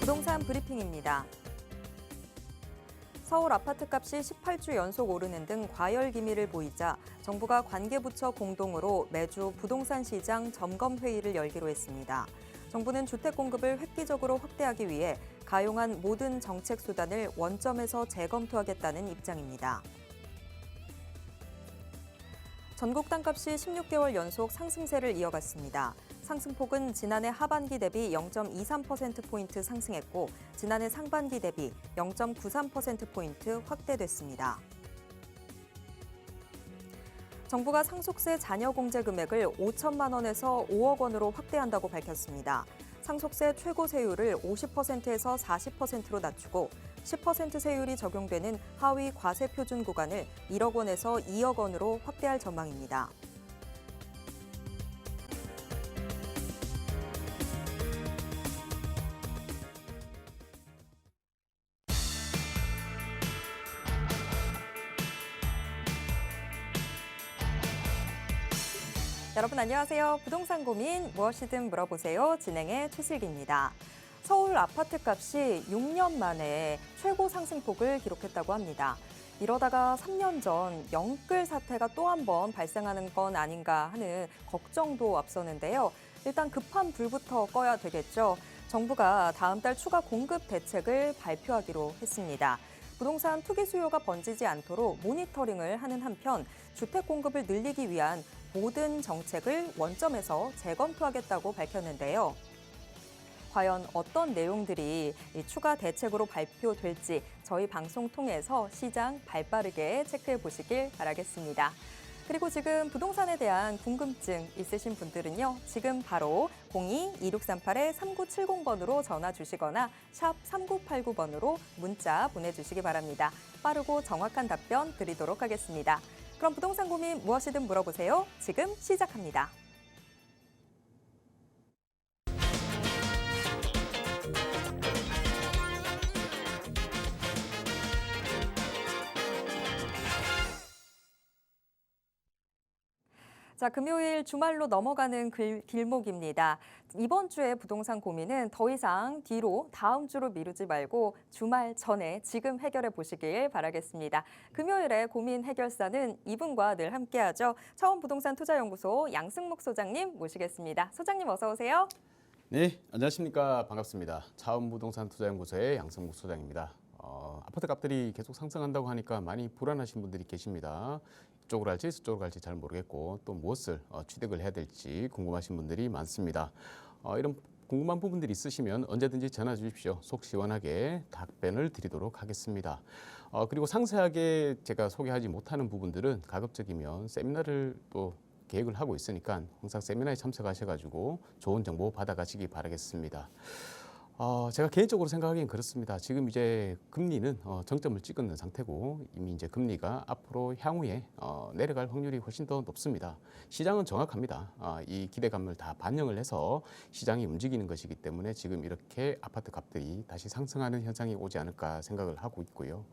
부동산 브리핑입니다. 서울 아파트값이 18주 연속 오르는 등 과열 기미를 보이자 정부가 관계부처 공동으로 매주 부동산 시장 점검 회의를 열기로 했습니다. 정부는 주택 공급을 획기적으로 확대하기 위해 가용한 모든 정책 수단을 원점에서 재검토하겠다는 입장입니다. 전국 땅값이 16개월 연속 상승세를 이어갔습니다. 상승폭은 지난해 하반기 대비 0.23%포인트 상승했고 지난해 상반기 대비 0.93%포인트 확대됐습니다. 정부가 상속세 잔여 공제 금액을 5천만 원에서 5억 원으로 확대한다고 밝혔습니다. 상속세 최고 세율을 50%에서 40%로 낮추고 10% 세율이 적용되는 하위 과세 표준 구간을 1억 원에서 2억 원으로 확대할 전망입니다. 여러분 안녕하세요. 부동산 고민 무엇이든 물어보세요. 진행의 최슬기입니다. 서울 아파트값이 6년 만에 최고 상승폭을 기록했다고 합니다. 이러다가 3년 전 영끌 사태가 또 한 번 발생하는 건 아닌가 하는 걱정도 앞서는데요. 일단 급한 불부터 꺼야 되겠죠. 정부가 다음 달 추가 공급 대책을 발표하기로 했습니다. 부동산 투기 수요가 번지지 않도록 모니터링을 하는 한편 주택 공급을 늘리기 위한 모든 정책을 원점에서 재검토하겠다고 밝혔는데요. 과연 어떤 내용들이 추가 대책으로 발표될지 저희 방송 통해서 시장 발빠르게 체크해 보시길 바라겠습니다. 그리고 지금 부동산에 대한 궁금증 있으신 분들은요. 지금 바로 02-2638-3970번으로 전화 주시거나 샵 3989번으로 문자 보내주시기 바랍니다. 빠르고 정확한 답변 드리도록 하겠습니다. 그럼 부동산 고민 무엇이든 물어보세요. 지금 시작합니다. 자, 금요일 주말로 넘어가는 길목입니다. 이번 주에 부동산 고민은 더 이상 뒤로 다음 주로 미루지 말고 주말 전에 지금 해결해 보시길 바라겠습니다. 금요일에 고민 해결사는 이분과 늘 함께하죠. 차원부동산투자연구소 양승목 소장님 모시겠습니다. 소장님 어서 오세요. 네, 안녕하십니까. 반갑습니다. 차원부동산투자연구소의 양승목 소장입니다. 아파트 값들이 계속 상승한다고 하니까 많이 불안하신 분들이 계십니다. 이쪽으로 할지 저쪽으로 갈지 잘 모르겠고 또 무엇을 취득을 해야 될지 궁금하신 분들이 많습니다. 이런 궁금한 부분들이 있으시면 언제든지 전화 주십시오. 속 시원하게 답변을 드리도록 하겠습니다. 그리고 상세하게 제가 소개하지 못하는 부분들은 가급적이면 세미나를 또 계획을 하고 있으니까 항상 세미나에 참석하셔가지고 좋은 정보 받아가시기 바라겠습니다. 제가 개인적으로 생각하기엔 그렇습니다. 지금 이제 금리는 정점을 찍은 상태고 이미 이제 금리가 앞으로 향후에 내려갈 확률이 훨씬 더 높습니다. 시장은 정확합니다. 이 기대감을 다 반영을 해서 시장이 움직이는 것이기 때문에 지금 이렇게 아파트 값들이 다시 상승하는 현상이 오지 않을까 생각을 하고 있고요.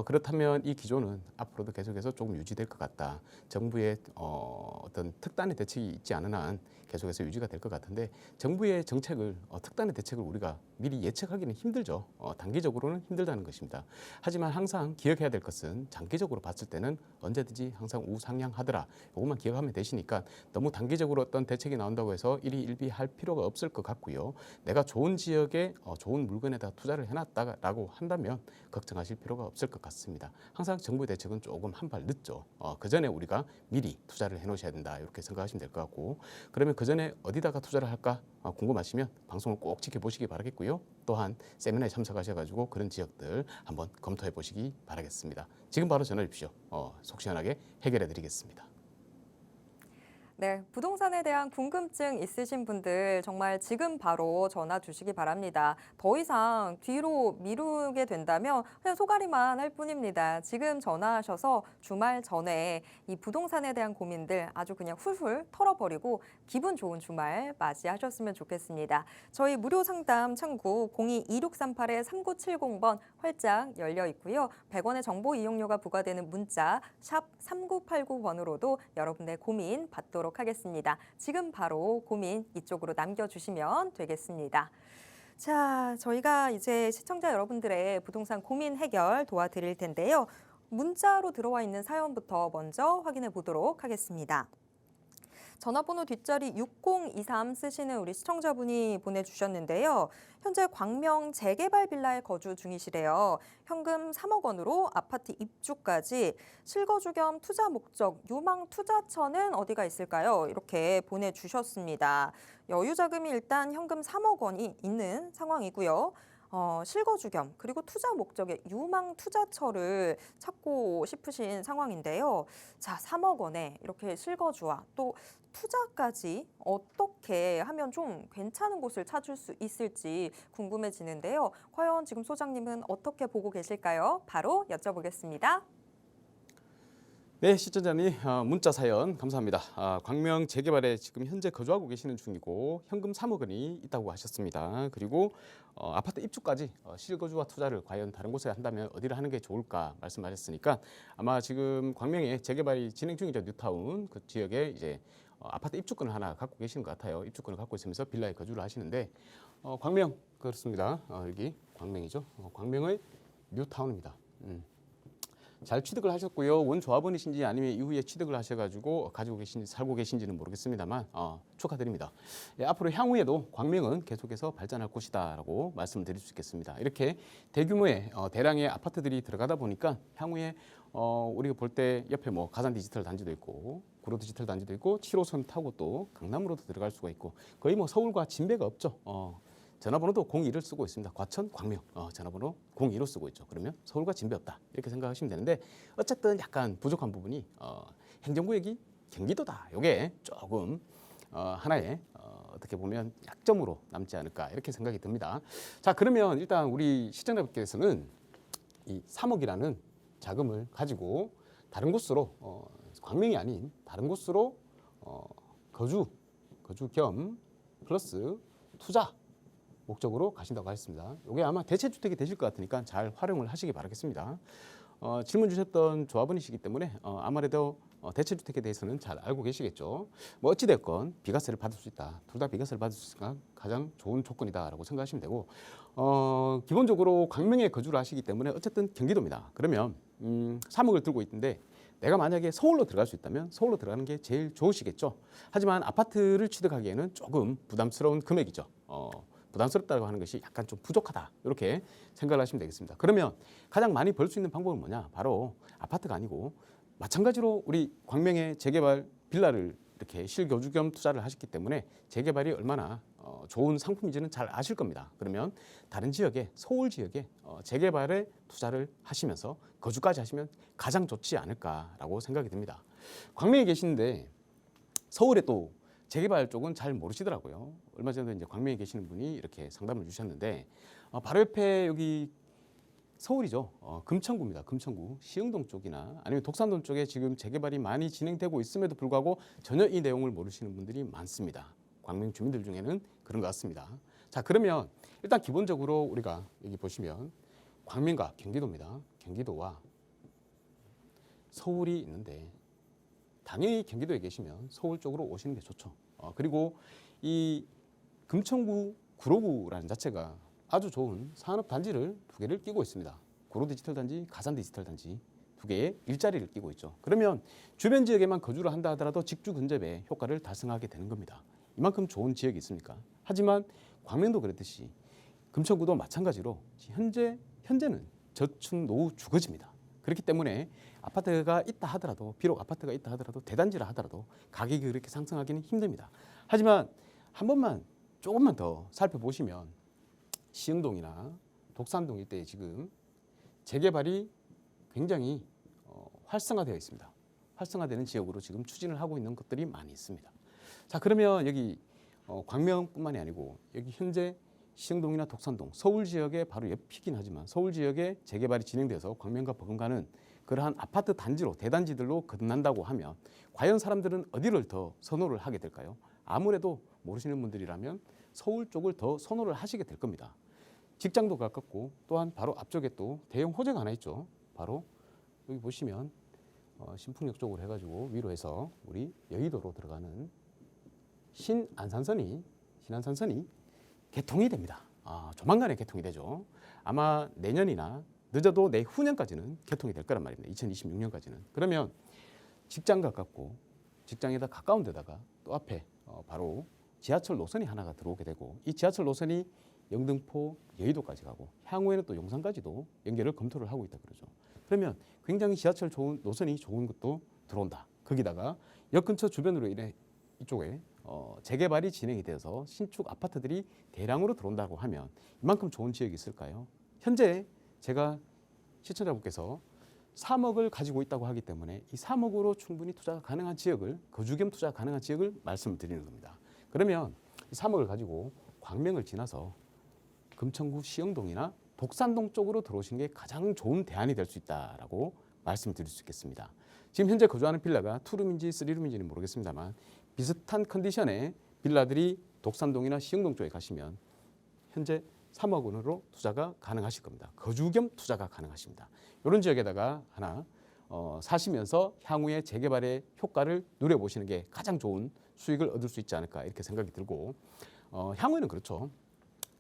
그렇다면 이 기조는 앞으로도 계속해서 조금 유지될 것 같다. 정부의 어떤 특단의 대책이 있지 않은 한 계속해서 유지가 될 것 같은데 정부의 정책을 특단의 대책을 우리가 미리 예측하기는 힘들죠. 단기적으로는 힘들다는 것입니다. 하지만 항상 기억해야 될 것은 장기적으로 봤을 때는 언제든지 항상 우상향하더라. 이것만 기억하면 되시니까 너무 단기적으로 어떤 대책이 나온다고 해서 일희일비할 필요가 없을 것 같고요. 내가 좋은 지역에 좋은 물건에다 투자를 해놨다라고 한다면 걱정하실 필요가 없을 것 같습니다. 항상 정부 대책은 조금 한 발 늦죠. 그 전에 우리가 미리 투자를 해놓으셔야 된다. 이렇게 생각하시면 될 것 같고 그러면 그 전에 어디다가 투자를 할까 궁금하시면 방송을 꼭 지켜보시기 바라겠고요. 또한 세미나에 참석하셔가지고 그런 지역들 한번 검토해 보시기 바라겠습니다. 지금 바로 전화 주십시오. 속 시원하게 해결해 드리겠습니다. 네, 부동산에 대한 궁금증 있으신 분들 정말 지금 바로 전화 주시기 바랍니다. 더 이상 뒤로 미루게 된다면 그냥 소가리만 할 뿐입니다. 지금 전화하셔서 주말 전에 이 부동산에 대한 고민들 아주 그냥 훌훌 털어버리고 기분 좋은 주말 맞이하셨으면 좋겠습니다. 저희 무료 상담 창구 02-2638-3970번 활짝 열려 있고요. 100원의 정보 이용료가 부과되는 문자 샵 3989번으로도 여러분의 고민 받도록 하겠습니다. 지금 바로 고민 이쪽으로 남겨주시면 되겠습니다. 자, 저희가 이제 시청자 여러분들의 부동산 고민 해결 도와드릴 텐데요. 문자로 들어와 있는 사연부터 먼저 확인해 보도록 하겠습니다. 전화번호 뒷자리 6023 쓰시는 우리 시청자분이 보내주셨는데요. 현재 광명 재개발 빌라에 거주 중이시래요. 현금 3억 원으로 아파트 입주까지 실거주 겸 투자 목적 유망 투자처는 어디가 있을까요? 이렇게 보내주셨습니다. 여유 자금이 일단 현금 3억 원이 있는 상황이고요. 실거주 겸 그리고 투자 목적의 유망 투자처를 찾고 싶으신 상황인데요. 자, 3억 원에 이렇게 실거주와 또 투자까지 어떻게 하면 좀 괜찮은 곳을 찾을 수 있을지 궁금해지는데요. 과연 지금 소장님은 어떻게 보고 계실까요? 바로 여쭤보겠습니다. 네, 시청자님 문자 사연 감사합니다. 광명 재개발에 지금 현재 거주하고 계시는 중이고 현금 3억 원이 있다고 하셨습니다. 그리고 아파트 입주까지 실거주와 투자를 과연 다른 곳에 한다면 어디를 하는 게 좋을까 말씀하셨으니까 아마 지금 광명에 재개발이 진행 중이죠. 뉴타운 그 지역에 이제 아파트 입주권을 하나 갖고 계시는 것 같아요. 입주권을 갖고 있으면서 빌라에 거주를 하시는데 광명 그렇습니다. 여기 광명이죠. 광명의 뉴타운입니다. 잘 취득을 하셨고요. 원 조합원이신지 아니면 이후에 취득을 하셔가지고 가지고 계신지 살고 계신지는 모르겠습니다만 축하드립니다. 예, 앞으로 향후에도 광명은 계속해서 발전할 곳이다라고 말씀을 드릴 수 있겠습니다. 이렇게 대규모의 대량의 아파트들이 들어가다 보니까 향후에 우리가 볼 때 옆에 뭐 가산 디지털 단지도 있고 구로 디지털 단지도 있고 7호선 타고 또 강남으로도 들어갈 수가 있고 거의 뭐 서울과 진배가 없죠. 전화번호도 02를 쓰고 있습니다. 과천, 광명 전화번호 02로 쓰고 있죠. 그러면 서울과 진배 없다 이렇게 생각하시면 되는데 어쨌든 약간 부족한 부분이 행정구역이 경기도다. 이게 조금 하나의 어떻게 보면 약점으로 남지 않을까 이렇게 생각이 듭니다. 자, 그러면 일단 우리 시청자분께서는 이 3억이라는 자금을 가지고 다른 곳으로 광명이 아닌 다른 곳으로 거주 겸 플러스 투자 목적으로 가신다고 하셨습니다. 이게 아마 대체주택이 되실 것 같으니까 잘 활용을 하시기 바라겠습니다. 질문 주셨던 조합원이시기 때문에 아무래도 대체주택에 대해서는 잘 알고 계시겠죠. 뭐 어찌됐건 비과세를 받을 수 있다. 둘 다 비과세를 받을 수 있으니까 가장 좋은 조건이다라고 생각하시면 되고 기본적으로 광명에 거주를 하시기 때문에 어쨌든 경기도입니다. 그러면 3억을 들고 있는데 내가 만약에 서울로 들어갈 수 있다면 서울로 들어가는 게 제일 좋으시겠죠. 하지만 아파트를 취득하기에는 조금 부담스러운 금액이죠. 부담스럽다고 하는 것이 약간 좀 부족하다 이렇게 생각을 하시면 되겠습니다. 그러면 가장 많이 벌 수 있는 방법은 뭐냐? 바로 아파트가 아니고 마찬가지로 우리 광명의 재개발 빌라를 이렇게 실거주 겸 투자를 하셨기 때문에 재개발이 얼마나 좋은 상품인지는 잘 아실 겁니다. 그러면 다른 지역에 서울 지역에 재개발에 투자를 하시면서 거주까지 하시면 가장 좋지 않을까라고 생각이 듭니다. 광명에 계시는데 서울에 또 재개발 쪽은 잘 모르시더라고요. 얼마 전에 이제 광명에 계시는 분이 이렇게 상담을 주셨는데 바로 옆에 여기 서울이죠. 금천구입니다. 금천구 시흥동 쪽이나 아니면 독산동 쪽에 지금 재개발이 많이 진행되고 있음에도 불구하고 전혀 이 내용을 모르시는 분들이 많습니다. 광명 주민들 중에는 그런 것 같습니다. 자, 그러면 일단 기본적으로 우리가 여기 보시면 광명과 경기도입니다. 경기도와 서울이 있는데 당연히 경기도에 계시면 서울 쪽으로 오시는 게 좋죠. 그리고 이 금천구 구로구라는 자체가 아주 좋은 산업 단지를 두 개를 끼고 있습니다. 구로 디지털 단지, 가산 디지털 단지 두 개의 일자리를 끼고 있죠. 그러면 주변 지역에만 거주를 한다 하더라도 직주 근접의 효과를 달성하게 되는 겁니다. 이만큼 좋은 지역이 있습니까? 하지만 광명도 그랬듯이 금천구도 마찬가지로 현재는 저층 노후 주거지입니다. 그렇기 때문에 아파트가 있다 하더라도 비록 아파트가 있다 하더라도 대단지라 하더라도 가격이 그렇게 상승하기는 힘듭니다. 하지만 한 번만 조금만 더 살펴보시면 시흥동이나 독산동 일대에 지금 재개발이 굉장히 활성화되어 있습니다. 활성화되는 지역으로 지금 추진을 하고 있는 것들이 많이 있습니다. 자, 그러면 여기 광명뿐만이 아니고 여기 현재 시흥동이나 독산동 서울 지역의 바로 옆이긴 하지만 서울 지역에 재개발이 진행돼서 광명과 버금가는 그러한 아파트 단지로 대단지들로 거듭난다고 하면 과연 사람들은 어디를 더 선호를 하게 될까요? 아무래도 모르시는 분들이라면 서울 쪽을 더 선호를 하시게 될 겁니다. 직장도 가깝고 또한 바로 앞쪽에 또 대형 호재가 하나 있죠. 바로 여기 보시면 신풍역 쪽으로 해가지고 위로 해서 우리 여의도로 들어가는 신안산선이 개통이 됩니다. 조만간에 개통이 되죠. 아마 내년이나 늦어도 내후년까지는 개통이 될 거란 말입니다. 2026년까지는. 그러면 직장 가깝고 직장에다 가까운 데다가 또 앞에 바로 지하철 노선이 하나가 들어오게 되고 이 지하철 노선이 영등포, 여의도까지 가고 향후에는 또 용산까지도 연결을 검토를 하고 있다 그러죠. 그러면 굉장히 지하철 좋은 노선이 좋은 것도 들어온다. 거기다가 역 근처 주변으로 인해 이쪽에 재개발이 진행이 되어서 신축 아파트들이 대량으로 들어온다고 하면 이만큼 좋은 지역이 있을까요? 현재 제가 시청자분께서 3억을 가지고 있다고 하기 때문에 이 3억으로 충분히 투자가 가능한 지역을 거주 겸 투자가 가능한 지역을 말씀을 드리는 겁니다. 그러면 이 3억을 가지고 광명을 지나서 금천구 시영동이나 독산동 쪽으로 들어오시는 게 가장 좋은 대안이 될 수 있다라고 말씀드릴 수 있겠습니다. 지금 현재 거주하는 빌라가 투룸인지 쓰리룸인지는 모르겠습니다만 비슷한 컨디션의 빌라들이 독산동이나 시영동 쪽에 가시면 현재 3억 원으로 투자가 가능하실 겁니다. 거주 겸 투자가 가능하십니다. 이런 지역에다가 하나 사시면서 향후에 재개발의 효과를 누려보시는 게 가장 좋은 수익을 얻을 수 있지 않을까 이렇게 생각이 들고 향후에는 그렇죠.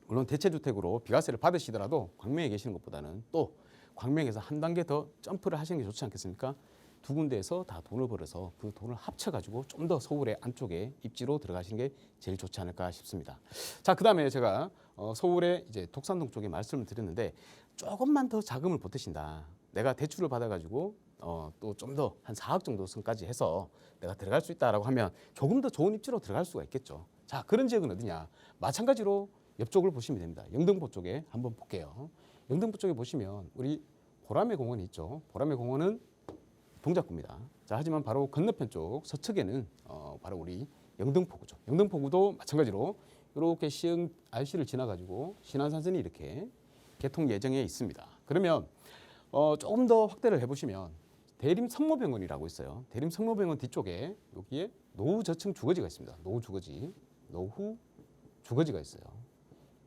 물론 대체주택으로 비과세를 받으시더라도 광명에 계시는 것보다는 또 광명에서 한 단계 더 점프를 하시는 게 좋지 않겠습니까? 두 군데에서 다 돈을 벌어서 그 돈을 합쳐가지고 좀 더 서울의 안쪽에 입지로 들어가시는 게 제일 좋지 않을까 싶습니다. 자, 그다음에 제가 서울의 이제 독산동 쪽에 말씀을 드렸는데 조금만 더 자금을 보태신다. 내가 대출을 받아가지고 또 좀 더 한 4억 정도 선까지 해서 내가 들어갈 수 있다라고 하면 조금 더 좋은 입지로 들어갈 수가 있겠죠. 자, 그런 지역은 어디냐? 마찬가지로 옆쪽을 보시면 됩니다. 영등포 쪽에 한번 볼게요. 영등포 쪽에 보시면 우리 보라매 공원이 있죠. 보라매 공원은 동작구입니다. 자, 하지만 바로 건너편 쪽 서측에는 바로 우리 영등포구죠. 영등포구도 마찬가지로 이렇게 시흥 RC를 지나가지고 신안산선이 이렇게 개통 예정에 있습니다. 그러면 조금 더 확대를 해보시면 대림 성모병원이라고 있어요. 대림 성모병원 뒤쪽에 여기에 노후 저층 주거지가 있습니다. 노후 주거지가 있어요.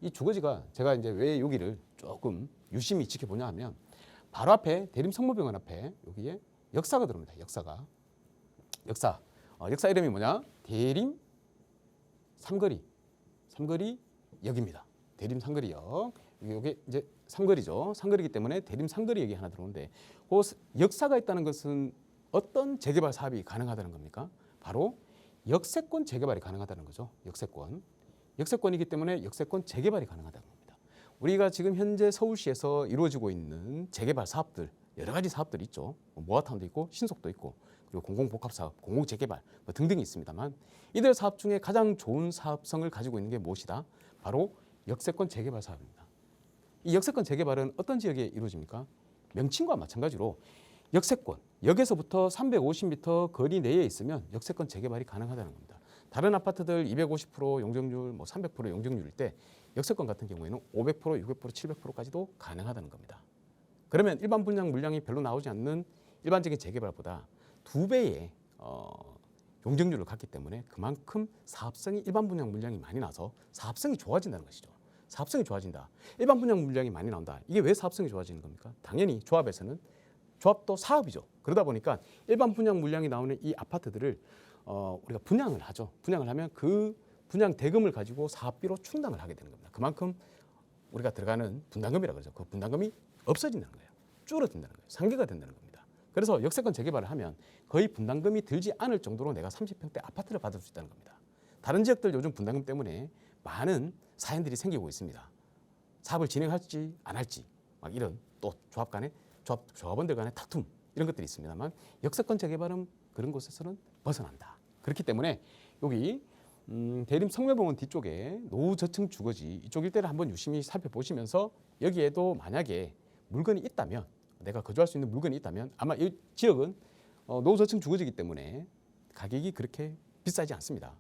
이 주거지가 제가 이제 왜 여기를 조금 유심히 지켜보냐 하면 바로 앞에 대림 성모병원 앞에 여기에 역사가 들어옵니다. 역사 이름이 뭐냐? 대림 삼거리역입니다. 대림 삼거리역. 이게 이제 삼거리죠. 삼거리이기 때문에 대림 삼거리역이 하나 들어오는데 그 역사가 있다는 것은 어떤 재개발 사업이 가능하다는 겁니까? 바로 역세권 재개발이 가능하다는 거죠. 역세권이기 때문에 역세권 재개발이 가능하다는 겁니다. 우리가 지금 현재 서울시에서 이루어지고 있는 재개발 사업들 여러 가지 사업들이 있죠. 모아타운도 있고 신속도 있고 그리고 공공복합사업, 공공재개발 등등이 있습니다만 이들 사업 중에 가장 좋은 사업성을 가지고 있는 게 무엇이다? 바로 역세권 재개발 사업입니다. 이 역세권 재개발은 어떤 지역에 이루어집니까? 명칭과 마찬가지로 역세권, 역에서부터 350m 거리 내에 있으면 역세권 재개발이 가능하다는 겁니다. 다른 아파트들 250% 용적률, 300% 용적률일 때 역세권 같은 경우에는 500%, 600%, 700%까지도 가능하다는 겁니다. 그러면 일반 분양 물량이 별로 나오지 않는 일반적인 재개발보다 2배의 용적률을 갖기 때문에 그만큼 사업성이 일반 분양 물량이 많이 나서 사업성이 좋아진다는 것이죠. 사업성이 좋아진다. 일반 분양 물량이 많이 나온다. 이게 왜 사업성이 좋아지는 겁니까? 당연히 조합에서는 조합도 사업이죠. 그러다 보니까 일반 분양 물량이 나오는 이 아파트들을 우리가 분양을 하죠. 분양을 하면 그 분양 대금을 가지고 사업비로 충당을 하게 되는 겁니다. 그만큼 우리가 들어가는 분담금이라고 그러죠. 그 분담금이 없어진다는 거예요. 줄어든다는 거예요. 상계가 된다는 겁니다. 그래서 역세권 재개발을 하면 거의 분담금이 들지 않을 정도로 내가 30평대 아파트를 받을 수 있다는 겁니다. 다른 지역들 요즘 분담금 때문에 많은 사연들이 생기고 있습니다. 사업을 진행할지 안 할지 막 이런 또 조합 간의 조합원들 간의 다툼 이런 것들이 있습니다만 역세권 재개발은 그런 곳에서는 벗어난다. 그렇기 때문에 여기 대림 성묘병원 뒤쪽에 노후 저층 주거지 이쪽 일대를 한번 유심히 살펴보시면서 여기에도 만약에 물건이 있다면 내가 거주할 수 있는 물건이 있다면 아마 이 지역은 노후 저층 주거지이기 때문에 가격이 그렇게 비싸지 않습니다.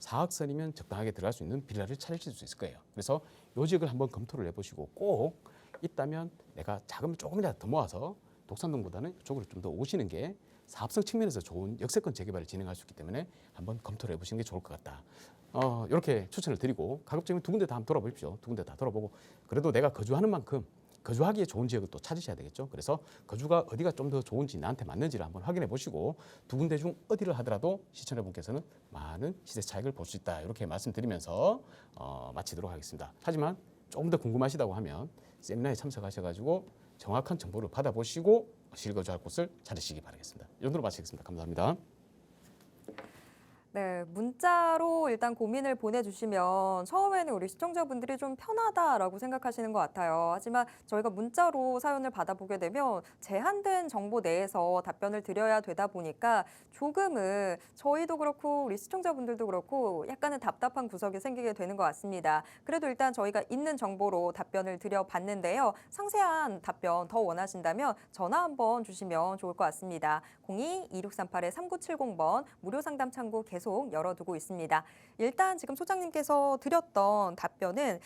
4억 선이면 적당하게 들어갈 수 있는 빌라를 찾으실 수 있을 거예요. 그래서 이 지역을 한번 검토를 해보시고 꼭 있다면 내가 자금을 조금이라도 더 모아서 독산동보다는 이쪽으로 좀 더 오시는 게 사업성 측면에서 좋은 역세권 재개발을 진행할 수 있기 때문에 한번 검토를 해보시는 게 좋을 것 같다. 이렇게 추천을 드리고 가급적이면 두 군데 다 한번 돌아보십시오. 두 군데 다 돌아보고 그래도 내가 거주하는 만큼 거주하기에 좋은 지역을 또 찾으셔야 되겠죠. 그래서 거주가 어디가 좀 더 좋은지 나한테 맞는지를 한번 확인해 보시고 두 군데 중 어디를 하더라도 시청자분께서는 많은 시세 차익을 볼 수 있다. 이렇게 말씀드리면서 마치도록 하겠습니다. 하지만 조금 더 궁금하시다고 하면 세미나에 참석하셔가지고 정확한 정보를 받아보시고 실거주할 곳을 찾으시기 바라겠습니다. 이 정도로 마치겠습니다. 감사합니다. 네, 문자로 일단 고민을 보내주시면 처음에는 우리 시청자분들이 좀 편하다라고 생각하시는 것 같아요. 하지만 저희가 문자로 사연을 받아보게 되면 제한된 정보 내에서 답변을 드려야 되다 보니까 조금은 저희도 그렇고 우리 시청자분들도 그렇고 약간은 답답한 구석이 생기게 되는 것 같습니다. 그래도 일단 저희가 있는 정보로 답변을 드려봤는데요. 상세한 답변 더 원하신다면 전화 한번 주시면 좋을 것 같습니다. 02-2638-3970번 무료 상담 창구 계속 열어두고 있습니다. 일단 지금 소장님께서 드렸던 답변은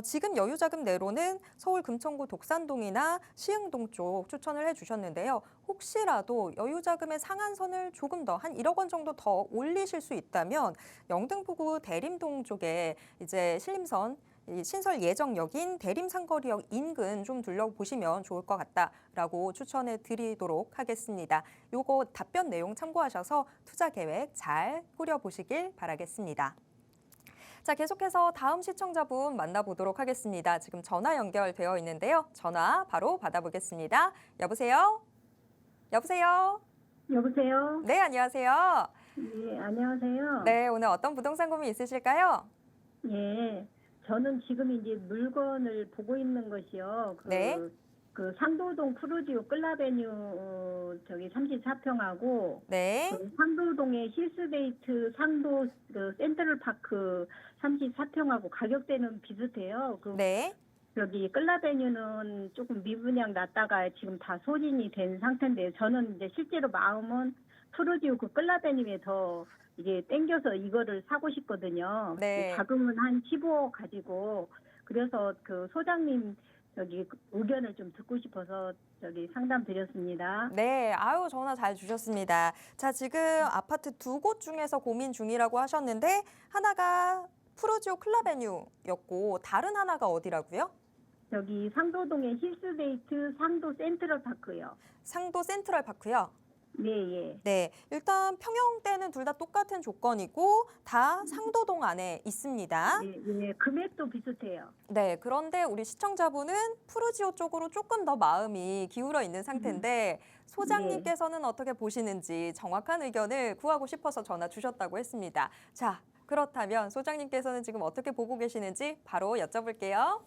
지금 여유자금 내로는 서울 금천구 독산동이나 시흥동 쪽 추천을 해주셨는데요. 혹시라도 여유자금의 상한선을 조금 더 한 1억 원 정도 더 올리실 수 있다면 영등포구 대림동 쪽에 이제 신림선 이 신설 예정역인 대림상거리역 인근 좀 둘러보시면 좋을 것 같다라고 추천해 드리도록 하겠습니다. 요거 답변 내용 참고하셔서 투자 계획 잘 꾸려보시길 바라겠습니다. 자, 계속해서 다음 시청자분 만나보도록 하겠습니다. 지금 전화 연결되어 있는데요. 전화 바로 받아보겠습니다. 여보세요? 여보세요? 여보세요? 네, 안녕하세요. 예, 안녕하세요. 네, 오늘 어떤 부동산 고민 있으실까요? 예, 저는 지금 이제 물건을 보고 있는 것이요. 네. 그 상도동 푸르지오 클라베뉴 저기 34평하고 네. 그 상도동의 힐스데이트 상도 그 센트럴파크 34평하고 가격대는 비슷해요. 그 네. 저기 클라베뉴는 조금 미분양 났다가 지금 다 소진이 된 상태인데 저는 이제 실제로 마음은 푸르지오 그 클라베뉴에 더 이게 땡겨서 이거를 사고 싶거든요. 네. 자금은 한 15억 가지고 그래서 그 소장님 저기 의견을 좀 듣고 싶어서 저기 상담 드렸습니다. 네, 아유, 전화 잘 주셨습니다. 자, 지금 아파트 두 곳 중에서 고민 중이라고 하셨는데 하나가 푸르지오 클라베뉴였고 다른 하나가 어디라고요? 저기 상도동의 힐스데이트 상도 센트럴파크요. 상도 센트럴파크요. 네, 예. 네, 일단 평형대는 둘 다 똑같은 조건이고 다 상도동 안에 있습니다. 예, 예. 금액도 비슷해요. 네, 그런데 우리 시청자분은 푸르지오 쪽으로 조금 더 마음이 기울어 있는 상태인데 소장님께서는 어떻게 보시는지 정확한 의견을 구하고 싶어서 전화 주셨다고 했습니다. 자, 그렇다면 소장님께서는 지금 어떻게 보고 계시는지 바로 여쭤볼게요.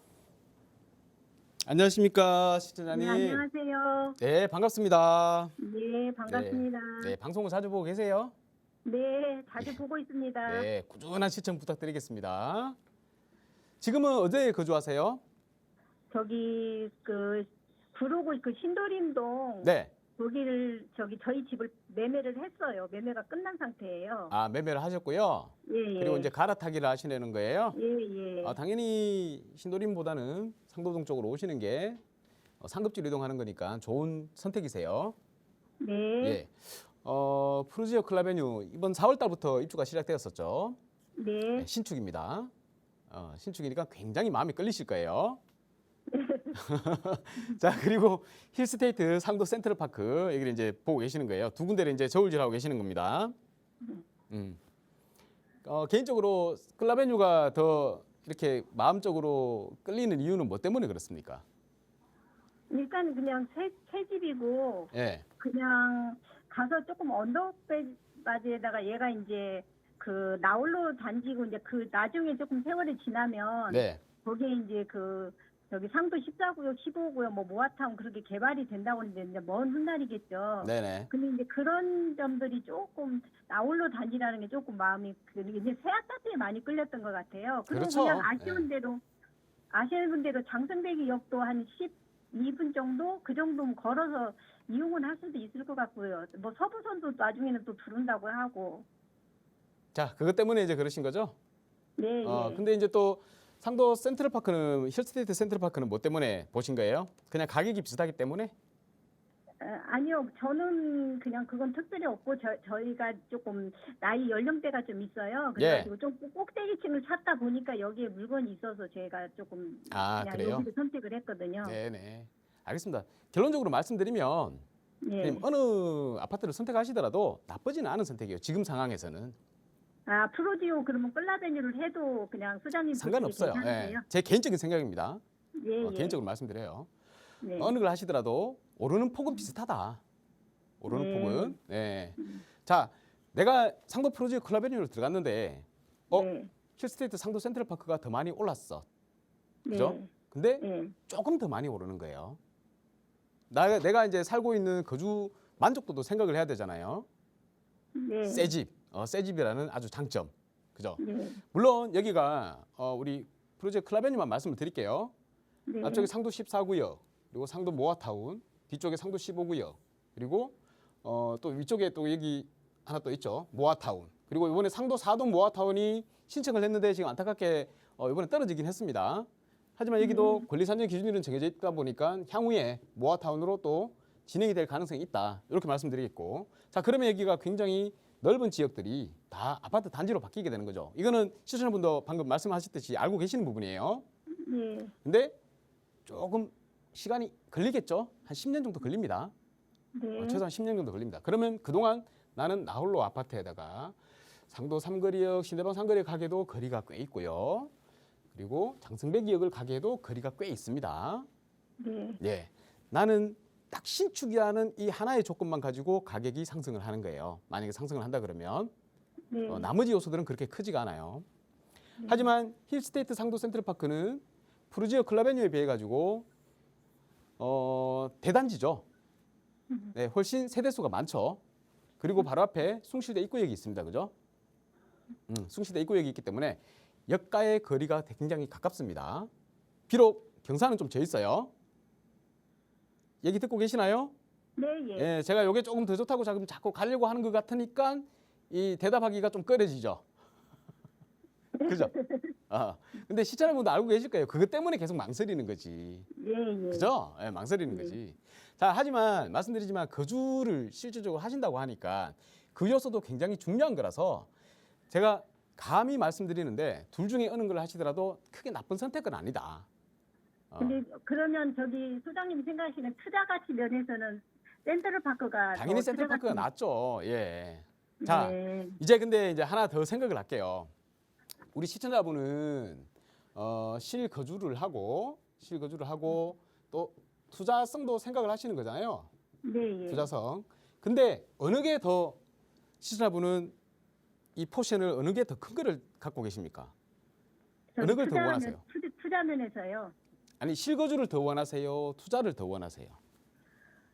안녕하십니까 네, 시청자님. 안녕하세요. 네, 반갑습니다. 네, 반갑습니다. 네, 방송을 자주 보고 계세요? 네, 자주 보고 있습니다. 네, 꾸준한 시청 부탁드리겠습니다. 지금은 어디에 거주하세요? 저기 그 구로구 그 신도림동 네. 거기를 저기 저희 집을 매매를 했어요. 매매가 끝난 상태예요. 아, 매매를 하셨고요. 예, 예. 그리고 이제 갈아타기를 하시려는 거예요? 예, 예. 아, 당연히 신도림보다는 상도동 쪽으로 오시는 게 상급지로 이동하는 거니까 좋은 선택이세요. 네. 예. 푸르지오 클라베뉴 이번 4월 달부터 입주가 시작되었었죠. 네. 네, 신축입니다. 신축이니까 굉장히 마음이 끌리실 거예요. 자, 그리고 힐스테이트 상도 센트럴파크 여기를 이제 보고 계시는 거예요. 두 군데를 이제 저울질하고 계시는 겁니다. 개인적으로 클라베뉴가 더 이렇게 마음적으로 끌리는 이유는 뭐 때문에 그렇습니까? 일단 그냥 새 집이고 예. 그냥 가서 조금 언더백바지에다가 얘가 이제 그 나홀로 단지고 이제 그 나중에 조금 세월이 지나면 네. 거기에 이제 그 저기 상도 14구역, 15구역 뭐 모아타운 그렇게 개발이 된다고 하는데 이제 먼 훗날이겠죠. 네네. 근데 이제 그런 점들이 조금 나홀로 단지라는 게 조금 마음이 이제 새 아파트에 많이 끌렸던 것 같아요. 그리고 그렇죠. 그냥 아시는 대로 장승대기 역도 한 12분 정도 그 정도면 걸어서 이용은 할 수도 있을 것 같고요. 뭐 서부선도 나중에는 또 들어온다고 하고. 자, 그것 때문에 이제 그러신 거죠? 네. 예. 근데 이제 또 상도 센트럴파크는 힐스테이트 센트럴파크는 뭐 때문에 보신 거예요? 그냥 가격이 비슷하기 때문에? 아니요, 저는 그냥 그건 특별히 없고 저희가 조금 나이 연령대가 좀 있어요. 그래가지고 좀 꼭대기층을 찾다 보니까 여기에 물건이 있어서 제가 조금 그냥 그래요? 여기를 선택을 했거든요. 네네. 알겠습니다. 결론적으로 말씀드리면 네. 어느 아파트를 선택하시더라도 나쁘지는 않은 선택이에요. 지금 상황에서는. 아, 프로지오 그러면 콜라베뉴를 해도 그냥 소장님 상관없어요. 예. 괜찮으세요? 제 개인적인 생각입니다. 예, 예. 개인적으로 말씀드려요. 네. 어느 걸 하시더라도 오르는 폭은 비슷하다. 오르는 네. 폭은. 네. 자, 내가 상도 프로지오 콜라베뉴로 들어갔는데 네. 힐스테이트 상도 센트럴파크가 더 많이 올랐어. 네. 그죠? 근데 네. 조금 더 많이 오르는 거예요. 내가 이제 살고 있는 거주 만족도도 생각을 해야 되잖아요. 네. 새 집, 새 집이라는 아주 장점. 그죠? 네. 물론 여기가 우리 프로지오 콜라베뉴만 말씀을 드릴게요. 네. 앞쪽에 상도 14구역, 그리고 상도 모아타운, 뒤쪽에 상도 15구역, 그리고 또 위쪽에 또 여기 하나 또 있죠. 모아타운. 그리고 이번에 상도 4동 모아타운이 신청을 했는데 지금 안타깝게 이번에 떨어지긴 했습니다. 하지만 여기도 권리산정 기준일은 정해져 있다 보니까 향후에 모아타운으로 또 진행이 될 가능성이 있다. 이렇게 말씀드리겠고. 자, 그러면 여기가 굉장히 넓은 지역들이 다 아파트 단지로 바뀌게 되는 거죠. 이거는 시청자분도 방금 말씀하셨듯이 알고 계시는 부분이에요. 네. 근데 조금 시간이 걸리겠죠. 한 10년 정도 걸립니다. 네. 최소한 10년 정도 걸립니다. 그러면 그동안 나는 나홀로 아파트에다가 상도 3거리역, 신대방 3거리역 가게도 거리가 꽤 있고요. 그리고 장승배기역을 가게도 거리가 꽤 있습니다. 네. 예, 나는 딱 신축이라는 이 하나의 조건만 가지고 가격이 상승을 하는 거예요. 만약에 상승을 한다 그러면 네. 나머지 요소들은 그렇게 크지가 않아요. 하지만 힐스테이트 상도 센트럴파크는 프루지오 클라베뉴에 비해 가지고 대단지죠. 네, 훨씬 세대수가 많죠. 그리고 바로 앞에 숭실대 입구역이 있습니다. 그죠? 숭실대 입구역이 있기 때문에 역가의 거리가 굉장히 가깝습니다. 비록 경사는 좀 져 있어요. 얘기 듣고 계시나요? 네. 예. 예, 제가 이게 조금 더 좋다고 자꾸 가려고 하는 것 같으니까 이 대답하기가 좀 꺼려지죠. 그죠? 근데 시청자분도 알고 계실 거예요. 그것 때문에 계속 망설이는 거지. 예. 예. 그죠? 예, 망설이는 거지. 자, 하지만 말씀드리지만 거주를 실질적으로 하신다고 하니까 그 요소도 굉장히 중요한 거라서 제가 감히 말씀드리는데 둘 중에 어느 걸 하시더라도 크게 나쁜 선택은 아니다. 근데 그러면 저기 소장님이 생각하시는 투자 가치 면에서는 센트럴파크가 당연히 더 센트럴파크가 투자 가치- 낫죠. 예. 자, 네. 근데 하나 더 생각을 할게요. 우리 시청자분은 실거주를 하고 또 투자성도 생각을 하시는 거잖아요. 네. 예. 투자성. 근데 어느 게 더 시청자분은 이 포션을 어느 게 더 큰 거를 갖고 계십니까? 저기 어느 걸 더 투자 원하세요? 면- 투자 면에서요. 아니 실거주를 더 원하세요? 투자를 더 원하세요?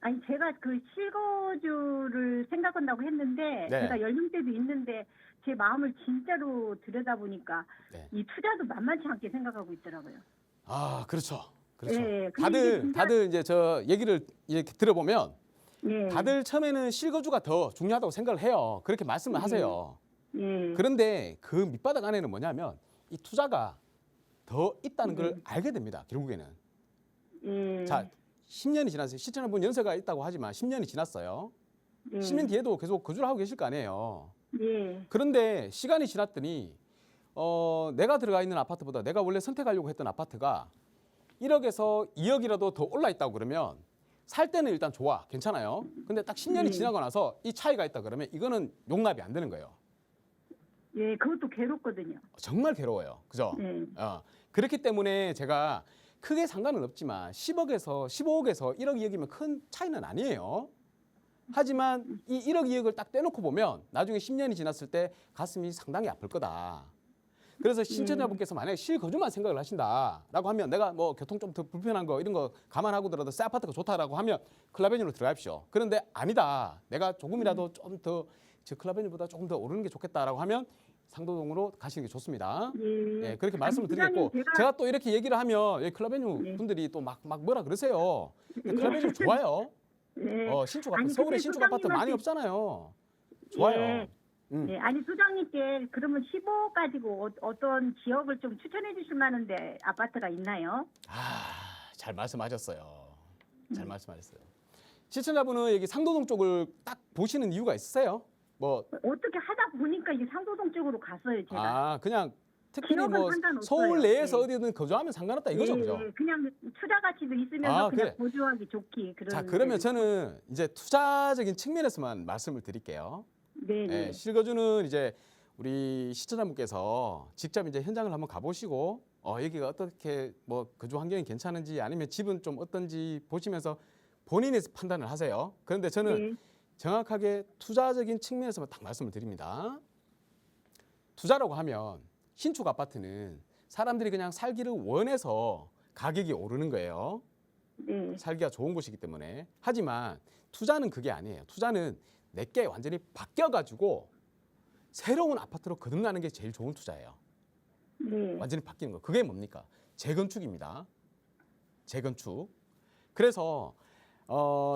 아니 제가 그 실거주를 생각한다고 했는데 네. 제가 연령대도 있는데 제 마음을 진짜로 들여다보니까 네. 이 투자도 만만치 않게 생각하고 있더라고요. 아, 그렇죠. 그렇죠. 예, 근데 이게 진짜- 다들 이제 저 얘기를 이렇게 들어보면 예. 다들 처음에는 실거주가 더 중요하다고 생각을 해요. 그렇게 말씀을 하세요. 예. 그런데 그 밑바닥 안에는 뭐냐면 이 투자가 더 있다는 걸 알게 됩니다. 결국에는. 예. 자, 10년이 지났어요. 시청자분 연세가 있다고 하지만 10년이 지났어요. 예. 10년 뒤에도 계속 거주를 하고 계실 거 아니에요. 예. 그런데 시간이 지났더니 내가 들어가 있는 아파트보다 내가 원래 선택하려고 했던 아파트가 1억에서 2억이라도 더 올라 있다고 그러면 살 때는 일단 좋아. 괜찮아요. 근데 딱 10년이 지나고 나서 이 차이가 있다 그러면 이거는 용납이 안 되는 거예요. 예. 그것도 괴롭거든요. 정말 괴로워요. 그죠? 예. 그렇기 때문에 제가 크게 상관은 없지만 10억에서 15억에서 1억 2억이면 큰 차이는 아니에요. 하지만 이 1억 2억을 딱 떼놓고 보면 나중에 10년이 지났을 때 가슴이 상당히 아플 거다. 그래서 신청자분께서 만약에 실거주만 생각을 하신다라고 하면 내가 뭐 교통 좀 더 불편한 거 이런 거 감안하고더라도 새 아파트가 좋다라고 하면 클라베뉴로 들어가십시오. 그런데 아니다. 내가 조금이라도 좀 더 클라베뉴보다 조금 더 오르는 게 좋겠다라고 하면 상도동으로 가시는 게 좋습니다. 예. 예, 그렇게 말씀을 아니, 드리겠고 부장님, 제가 또 이렇게 얘기를 하면 클라베뉴 네. 분들이 또 막 뭐라 그러세요. 클라베뉴 좋아요. 예. 신축 아파트 아니, 서울에 근데 신축 아파트 많이 소장님한테- 없잖아요. 좋아요. 예. 네, 아니 소장님께 그러면 15 가지고 어떤 지역을 좀 추천해 주실 만한데 아파트가 있나요? 잘 말씀하셨어요. 잘 말씀하셨어요. 시청자분은 여기 상도동 쪽을 딱 보시는 이유가 있으세요? 뭐 어떻게 하다 보니까 이게 상도동 쪽으로 갔어요, 제가. 그냥 특히 지역은 뭐 상관없어요. 서울 내에서 네. 어디든 거주하면 상관없다 이거죠, 그죠? 그냥 투자 가치도 있으면서 그냥 그래. 보조하기 좋기 그런. 자, 그러면 저는 이제 투자적인 측면에서만 말씀을 드릴게요. 네, 네. 실거주는 이제 우리 시청자분께서 직접 이제 현장을 한번 가보시고 여기가 어떻게 뭐 거주 환경이 괜찮은지 아니면 집은 좀 어떤지 보시면서 본인이 판단을 하세요. 그런데 저는 네. 정확하게 투자적인 측면에서만 딱 말씀을 드립니다. 투자라고 하면 신축 아파트는 사람들이 그냥 살기를 원해서 가격이 오르는 거예요. 네. 살기가 좋은 곳이기 때문에. 하지만 투자는 그게 아니에요. 투자는 내게 완전히 바뀌어가지고 새로운 아파트로 거듭나는 게 제일 좋은 투자예요. 네. 완전히 바뀌는 거. 그게 뭡니까? 재건축입니다. 재건축. 그래서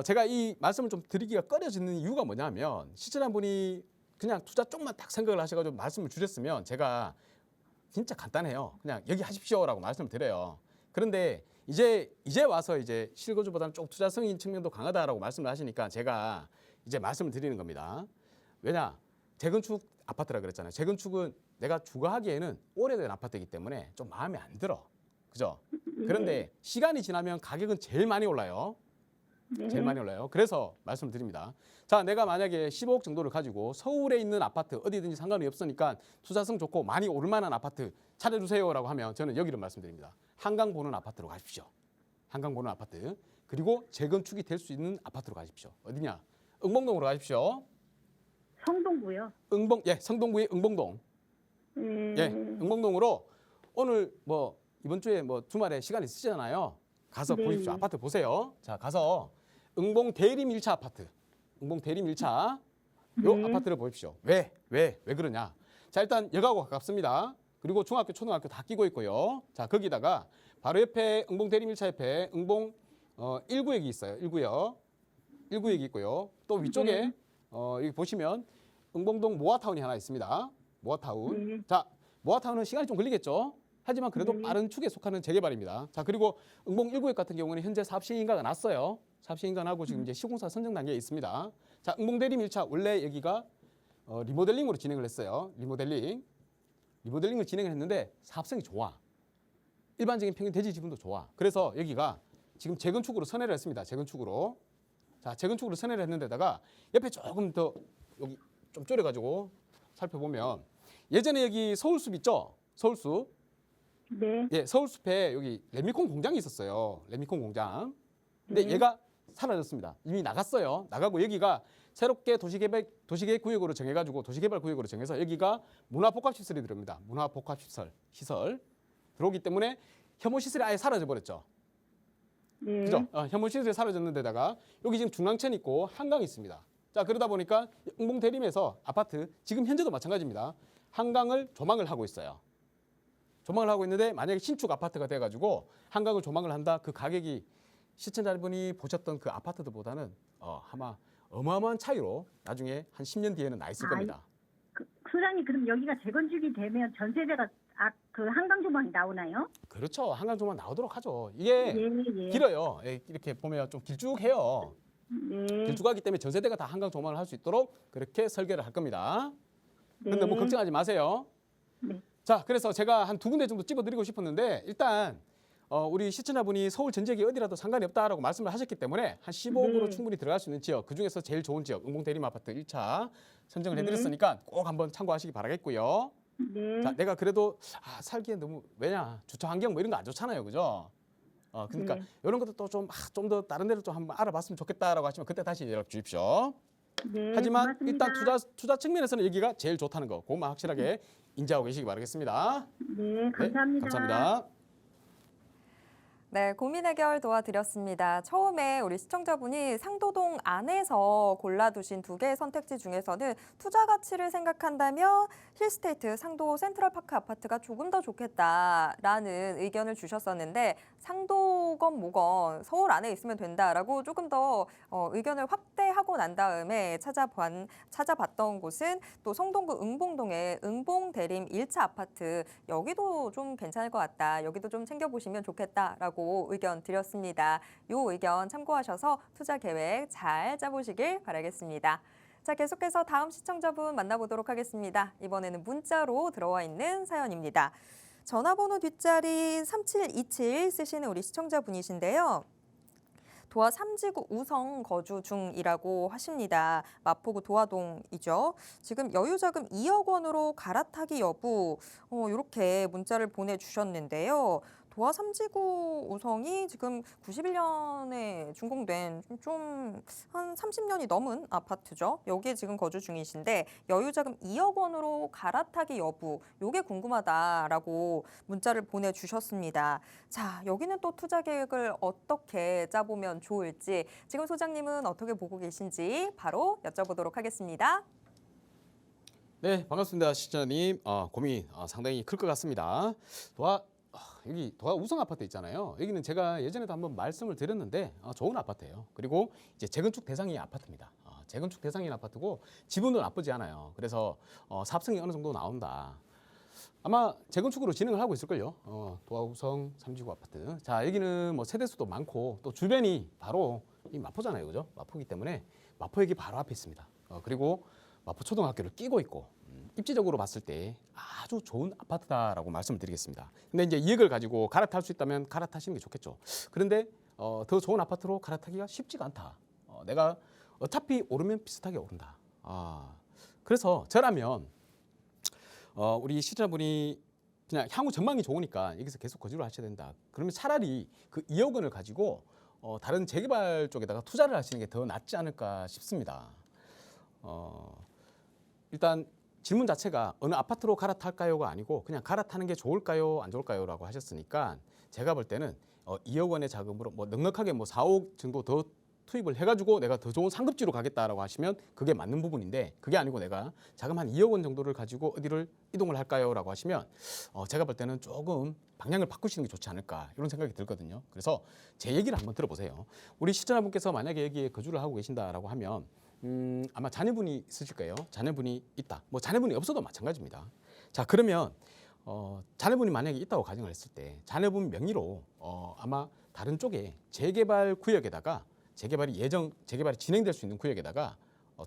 제가 이 말씀을 좀 드리기가 꺼려지는 이유가 뭐냐면 시청자분이 그냥 투자 쪽만 딱 생각을 하셔가지고 말씀을 주셨으면 제가 진짜 간단해요. 그냥 여기 하십시오라고 말씀을 드려요. 그런데 이제 와서 이제 실거주보다는 좀 투자성인 측면도 강하다라고 말씀을 하시니까 제가 이제 말씀을 드리는 겁니다. 왜냐? 재건축 아파트라 그랬잖아요. 재건축은 내가 주거하기에는 오래된 아파트이기 때문에 좀 마음에 안 들어. 그죠? 그런데 시간이 지나면 가격은 제일 많이 올라요. 네. 제일 많이 올라요. 그래서 말씀을 드립니다. 자, 내가 만약에 15억 정도를 가지고 서울에 있는 아파트 어디든지 상관이 없으니까 투자성 좋고 많이 오를 만한 아파트 찾아주세요라고 하면 저는 여기를 말씀드립니다. 한강 보는 아파트로 가십시오. 한강 보는 아파트. 그리고 재건축이 될 수 있는 아파트로 가십시오. 어디냐? 응봉동으로 가십시오. 성동구요. 성동구의 응봉동. 예, 응봉동으로 오늘 뭐 이번 주에 뭐 주말에 시간 있으시잖아요. 가서 네. 보십시오. 아파트 보세요. 자, 가서 응봉 대림 1차 아파트. 응봉 대림 1차 요 네. 아파트를 보십시오. 왜 그러냐? 자, 일단 역하고 가깝습니다. 그리고 중학교, 초등학교 다 끼고 있고요. 자, 거기다가 바로 옆에 응봉 대림 1차 옆에 응봉 1구역이 있어요. 1구역. 1구역이 있고요. 또 위쪽에 네. 여기 보시면 응봉동 모아타운이 하나 있습니다. 모아타운. 네. 자, 모아타운은 시간이 좀 걸리겠죠. 하지만 그래도 네. 빠른 축에 속하는 재개발입니다. 자, 그리고 응봉 1구역 같은 경우는 현재 사업 시행인가가 났어요. 사업 시행인가하고 지금 이제 시공사 선정 단계에 있습니다. 자, 응봉 대림 1차 원래 여기가 리모델링으로 진행을 했어요. 리모델링을 진행을 했는데 사업성이 좋아. 일반적인 평균 대지 지분도 좋아. 그래서 여기가 지금 재건축으로 선회를 했습니다. 재건축으로. 자, 재건축으로 선회를 했는데다가 옆에 조금 더 여기 좀 줄여가지고 살펴보면 예전에 여기 서울숲 있죠? 서울숲. 네. 예, 서울숲에 여기 레미콘 공장이 있었어요. 레미콘 공장. 근데 네. 얘가 사라졌습니다. 이미 나갔어요. 나가고 여기가 새롭게 도시계획 구역으로 정해가지고 도시개발 구역으로 정해서 여기가 문화복합시설이 들어옵니다. 문화복합시설 들어오기 때문에 혐오시설이 아예 사라져 버렸죠. 네. 그죠? 혐오시설이 사라졌는 데다가 여기 지금 중랑천 있고 한강이 있습니다. 자, 그러다 보니까 응봉 대림에서 아파트 지금 현재도 마찬가지입니다. 한강을 조망을 하고 있어요. 조망을 하고 있는데 만약에 신축 아파트가 돼가지고 한강을 조망을 한다. 그 가격이 시청자분이 보셨던 그 아파트들보다는 아마 어마어마한 차이로 나중에 한 10년 뒤에는 나 있을 겁니다. 소장님 그럼 여기가 재건축이 되면 전세대가 그 한강 조망이 나오나요? 그렇죠. 한강 조망 나오도록 하죠. 이게 예. 길어요. 예, 이렇게 보면 좀 길쭉해요. 네. 길쭉하기 때문에 전세대가 다 한강 조망을 할 수 있도록 그렇게 설계를 할 겁니다. 네. 그런데 뭐 걱정하지 마세요. 네. 자, 그래서 제가 한 두 군데 정도 찝어드리고 싶었는데 일단 우리 시청자분이 서울 전 지역이 어디라도 상관이 없다라고 말씀을 하셨기 때문에 한 15억으로 네. 충분히 들어갈 수 있는 지역, 그중에서 제일 좋은 지역 응봉 대림 아파트 1차 선정을 네. 해드렸으니까 꼭 한번 참고하시기 바라겠고요. 네. 자, 내가 그래도 살기엔 너무 왜냐 주차 환경 뭐 이런 거 안 좋잖아요, 그죠? 그러니까 네. 이런 것도 또 좀 더 다른 데로 좀 한번 알아봤으면 좋겠다라고 하시면 그때 다시 연락 주십시오. 네. 하지만 고맙습니다. 일단 투자 측면에서는 여기가 제일 좋다는 거, 그것만 확실하게 인지하고 계시기 바라겠습니다. 네, 감사합니다. 네, 감사합니다. 네, 고민 해결 도와드렸습니다. 처음에 우리 시청자분이 상도동 안에서 골라두신 두 개의 선택지 중에서는 투자 가치를 생각한다면 힐스테이트 상도 센트럴파크 아파트가 조금 더 좋겠다라는 의견을 주셨었는데 상도건 뭐건 서울 안에 있으면 된다라고 조금 더 의견을 확대하고 난 다음에 찾아봤던 곳은 또 성동구 응봉동의 응봉대림 1차 아파트, 여기도 좀 괜찮을 것 같다. 여기도 좀 챙겨보시면 좋겠다라고 의견 드렸습니다. 이 의견 참고하셔서 투자 계획 잘 짜보시길 바라겠습니다. 자, 계속해서 다음 시청자분 만나보도록 하겠습니다. 이번에는 문자로 들어와 있는 사연입니다. 전화번호 뒷자리 3727 쓰시는 우리 시청자분이신데요. 도화 3지구 우성 거주 중이라고 하십니다. 마포구 도화동이죠. 지금 여유자금 2억 원으로 갈아타기 여부 이렇게 문자를 보내주셨는데요. 도화 3지구 우성이 지금 91년에 준공된 좀 한 30년이 넘은 아파트죠. 여기에 지금 거주 중이신데 여유자금 2억 원으로 갈아타기 여부 요게 궁금하다라고 문자를 보내주셨습니다. 자, 여기는 또 투자 계획을 어떻게 짜보면 좋을지 지금 소장님은 어떻게 보고 계신지 바로 여쭤보도록 하겠습니다. 네, 반갑습니다. 시청자님. 고민 상당히 클 것 같습니다. 여기 도화 우성 아파트 있잖아요. 여기는 제가 예전에도 한번 말씀을 드렸는데 좋은 아파트예요. 그리고 이제 재건축 대상이 아파트입니다. 재건축 대상인 아파트고 지분도 나쁘지 않아요. 그래서 사업성이 어느 정도 나온다. 아마 재건축으로 진행을 하고 있을걸요. 도화 우성 3지구 아파트. 자, 여기는 뭐 세대수도 많고 또 주변이 바로 이 마포잖아요, 그죠? 마포이기 때문에 마포역이 바로 앞에 있습니다. 그리고 마포초등학교를 끼고 있고 입지적으로 봤을 때 아주 좋은 아파트다라고 말씀을 드리겠습니다. 근데 이제 2억을 가지고 갈아탈 수 있다면 갈아타시는 게 좋겠죠. 그런데 더 좋은 아파트로 갈아타기가 쉽지가 않다. 내가 어차피 오르면 비슷하게 오른다. 그래서 저라면 우리 시청자분이 그냥 향후 전망이 좋으니까 여기서 계속 거주를 하셔야 된다. 그러면 차라리 그 2억 원을 가지고 다른 재개발 쪽에다가 투자를 하시는 게 더 낫지 않을까 싶습니다. 일단 질문 자체가 어느 아파트로 갈아탈까요가 아니고 그냥 갈아타는 게 좋을까요, 안 좋을까요라고 하셨으니까 제가 볼 때는 2억 원의 자금으로 뭐 넉넉하게 뭐 4억 정도 더 투입을 해가지고 내가 더 좋은 상급지로 가겠다라고 하시면 그게 맞는 부분인데 그게 아니고 내가 자금 한 2억 원 정도를 가지고 어디를 이동을 할까요라고 하시면 제가 볼 때는 조금 방향을 바꾸시는 게 좋지 않을까 이런 생각이 들거든요. 그래서 제 얘기를 한번 들어보세요. 우리 시청자분께서 만약에 여기에 거주를 하고 계신다라고 하면 아마 자녀분이 있으실 거예요. 자녀분이 있다. 뭐 자녀분이 없어도 마찬가지입니다. 자, 그러면 자녀분이 만약에 있다고 가정을 했을 때 자녀분 명의로 아마 다른 쪽에 재개발 구역에다가 재개발이 진행될 수 있는 구역에다가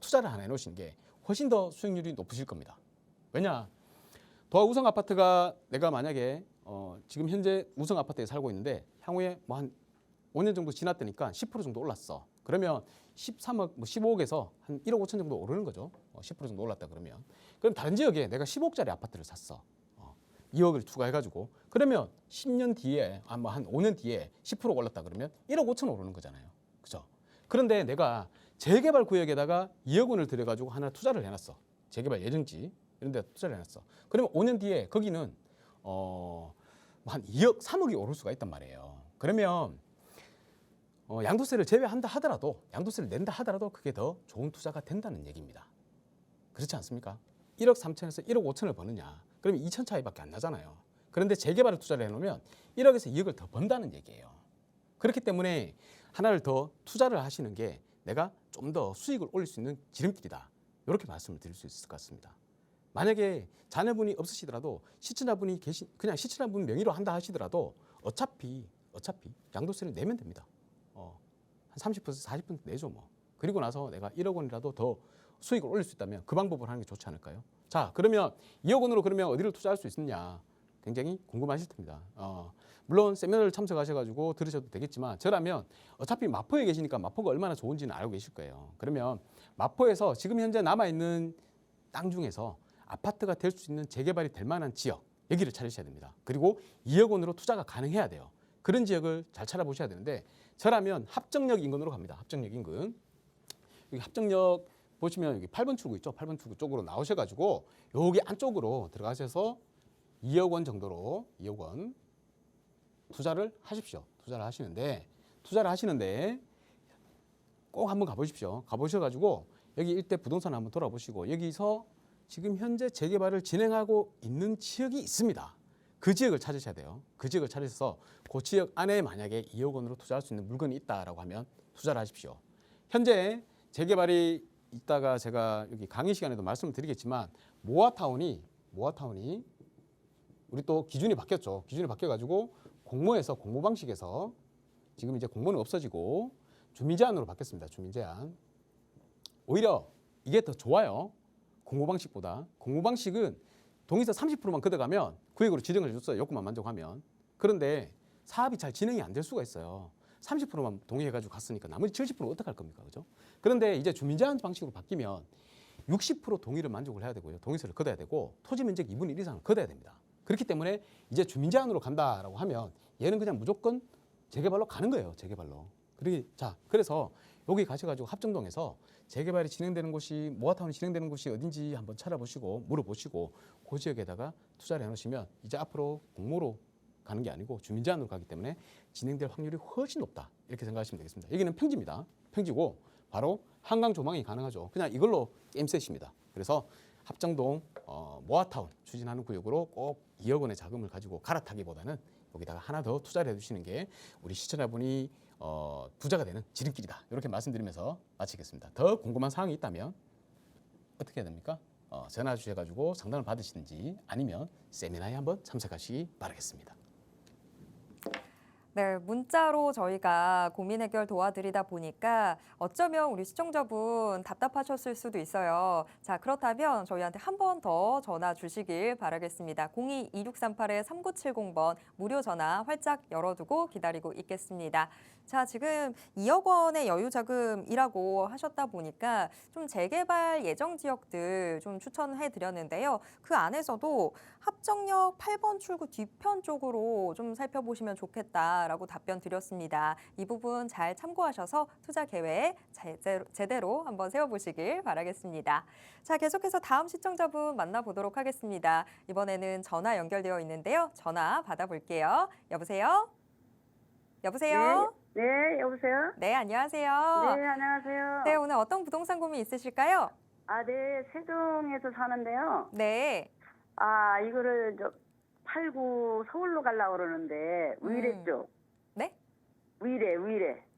투자를 하나 해놓으시는 게 훨씬 더 수익률이 높으실 겁니다. 왜냐? 도화 우성 아파트가 내가 만약에 지금 현재 우성 아파트에 살고 있는데 향후에 뭐 한 5년 정도 지났다니까 10% 정도 올랐어. 그러면 13억, 뭐 15억에서 한 1억 5천 정도 오르는 거죠. 10% 정도 올랐다 그러면. 그럼 다른 지역에 내가 15억짜리 아파트를 샀어. 2억을 추가해가지고. 그러면 10년 뒤에, 뭐 한 5년 뒤에 10% 올랐다 그러면 1억 5천 오르는 거잖아요. 그죠? 그런데 내가 재개발 구역에다가 2억 원을 들여가지고 하나 투자를 해놨어. 재개발 예정지 이런 데 투자를 해놨어. 그러면 5년 뒤에 거기는 한 2억, 3억이 오를 수가 있단 말이에요. 그러면 양도세를 제외한다 하더라도 양도세를 낸다 하더라도 그게 더 좋은 투자가 된다는 얘기입니다. 그렇지 않습니까? 1억 3천에서 1억 5천을 버느냐? 그러면 2천 차이밖에 안 나잖아요. 그런데 재개발을 투자를 해놓으면 1억에서 2억을 더 번다는 얘기예요. 그렇기 때문에 하나를 더 투자를 하시는 게 내가 좀 더 수익을 올릴 수 있는 지름길이다. 이렇게 말씀을 드릴 수 있을 것 같습니다. 만약에 자녀분이 없으시더라도 시청자분이 그냥 시청자분 명의로 한다 하시더라도 어차피 양도세를 내면 됩니다. 한 30%, 40% 내죠 뭐. 그리고 나서 내가 1억 원이라도 더 수익을 올릴 수 있다면 그 방법을 하는 게 좋지 않을까요? 자, 그러면 2억 원으로 그러면 어디를 투자할 수 있느냐? 굉장히 궁금하실 텐니다. 물론 세미나를 참석하셔가지고 들으셔도 되겠지만 저라면 어차피 마포에 계시니까 마포가 얼마나 좋은지는 알고 계실 거예요. 그러면 마포에서 지금 현재 남아있는 땅 중에서 아파트가 될 수 있는 재개발이 될 만한 지역 여기를 찾으셔야 됩니다. 그리고 2억 원으로 투자가 가능해야 돼요. 그런 지역을 잘 찾아보셔야 되는데 저라면 합정역 인근으로 갑니다. 합정역 인근. 여기 합정역 보시면 여기 8번 출구 있죠. 8번 출구 쪽으로 나오셔가지고 여기 안쪽으로 들어가셔서 2억 원 정도로 2억 원 투자를 하십시오. 투자를 하시는데 꼭 한번 가보십시오. 가보셔가지고 여기 일대 부동산 한번 돌아보시고 여기서 지금 현재 재개발을 진행하고 있는 지역이 있습니다. 그 지역을 찾으셔야 돼요. 그 지역을 찾으셔서 그 지역 안에 만약에 2억 원으로 투자할 수 있는 물건이 있다라고 하면 투자를 하십시오. 현재 재개발이 있다가 제가 여기 강의 시간에도 말씀을 드리겠지만 모아타운이 우리 또 기준이 바뀌었죠. 기준이 바뀌어가지고 공모 방식에서 지금 이제 공모는 없어지고 주민 제한으로 바뀌었습니다. 주민 제한. 오히려 이게 더 좋아요. 공모 방식보다. 공모 방식은 동의서 30%만 걷어가면 구역으로 지정을 해줬어요. 요건만 만족하면. 그런데 사업이 잘 진행이 안 될 수가 있어요. 30%만 동의해가지고 갔으니까 나머지 70%는 어떡할 겁니까? 그죠? 그런데 이제 주민 제한 방식으로 바뀌면 60% 동의를 만족을 해야 되고요. 동의서를 걷어야 되고 토지 면적 2분의 1 이상을 걷어야 됩니다. 그렇기 때문에 이제 주민 제한으로 간다라고 하면 얘는 그냥 무조건 재개발로 가는 거예요. 재개발로. 그래서 여기 가셔가지고 합정동에서 재개발이 진행되는 곳이 모아타운이 진행되는 곳이 어딘지 한번 찾아보시고 물어보시고 그 지역에다가 투자를 해놓으시면 이제 앞으로 공모로 가는 게 아니고 주민 제한으로 가기 때문에 진행될 확률이 훨씬 높다 이렇게 생각하시면 되겠습니다. 여기는 평지입니다. 평지고 바로 한강 조망이 가능하죠. 그냥 이걸로 게임셋입니다. 그래서 합정동 모아타운 추진하는 구역으로 꼭 2억 원의 자금을 가지고 갈아타기보다는 여기다가 하나 더 투자를 해주시는 게 우리 시청자분이 부자가 되는 지름길이다. 이렇게 말씀드리면서 마치겠습니다. 더 궁금한 사항이 있다면 어떻게 해야 됩니까? 전화 주셔가지고 상담을 받으시든지 아니면 세미나에 한번 참석하시기 바라겠습니다. 네, 문자로 저희가 고민 해결 도와드리다 보니까 어쩌면 우리 시청자분 답답하셨을 수도 있어요. 자, 그렇다면 저희한테 한 번 더 전화 주시길 바라겠습니다. 02-2638-3970번 무료 전화 활짝 열어두고 기다리고 있겠습니다. 자, 지금 2억 원의 여유 자금이라고 하셨다 보니까 좀 재개발 예정 지역들 좀 추천해 드렸는데요. 그 안에서도 합정역 8번 출구 뒤편 쪽으로 좀 살펴보시면 좋겠다라고 답변 드렸습니다. 이 부분 잘 참고하셔서 투자 계획 제대로 한번 세워보시길 바라겠습니다. 자, 계속해서 다음 시청자분 만나보도록 하겠습니다. 이번에는 전화 연결되어 있는데요. 전화 받아볼게요. 여보세요? 여보세요? 네, 여보세요? 네, 안녕하세요. 네, 안녕하세요. 네, 오늘 어떤 부동산 고민 있으실까요? 아, 네, 세종에서 사는데요. 네. 아, 이거를 팔고 서울로 가려고 그러는데, 위례 쪽. 네? 위례.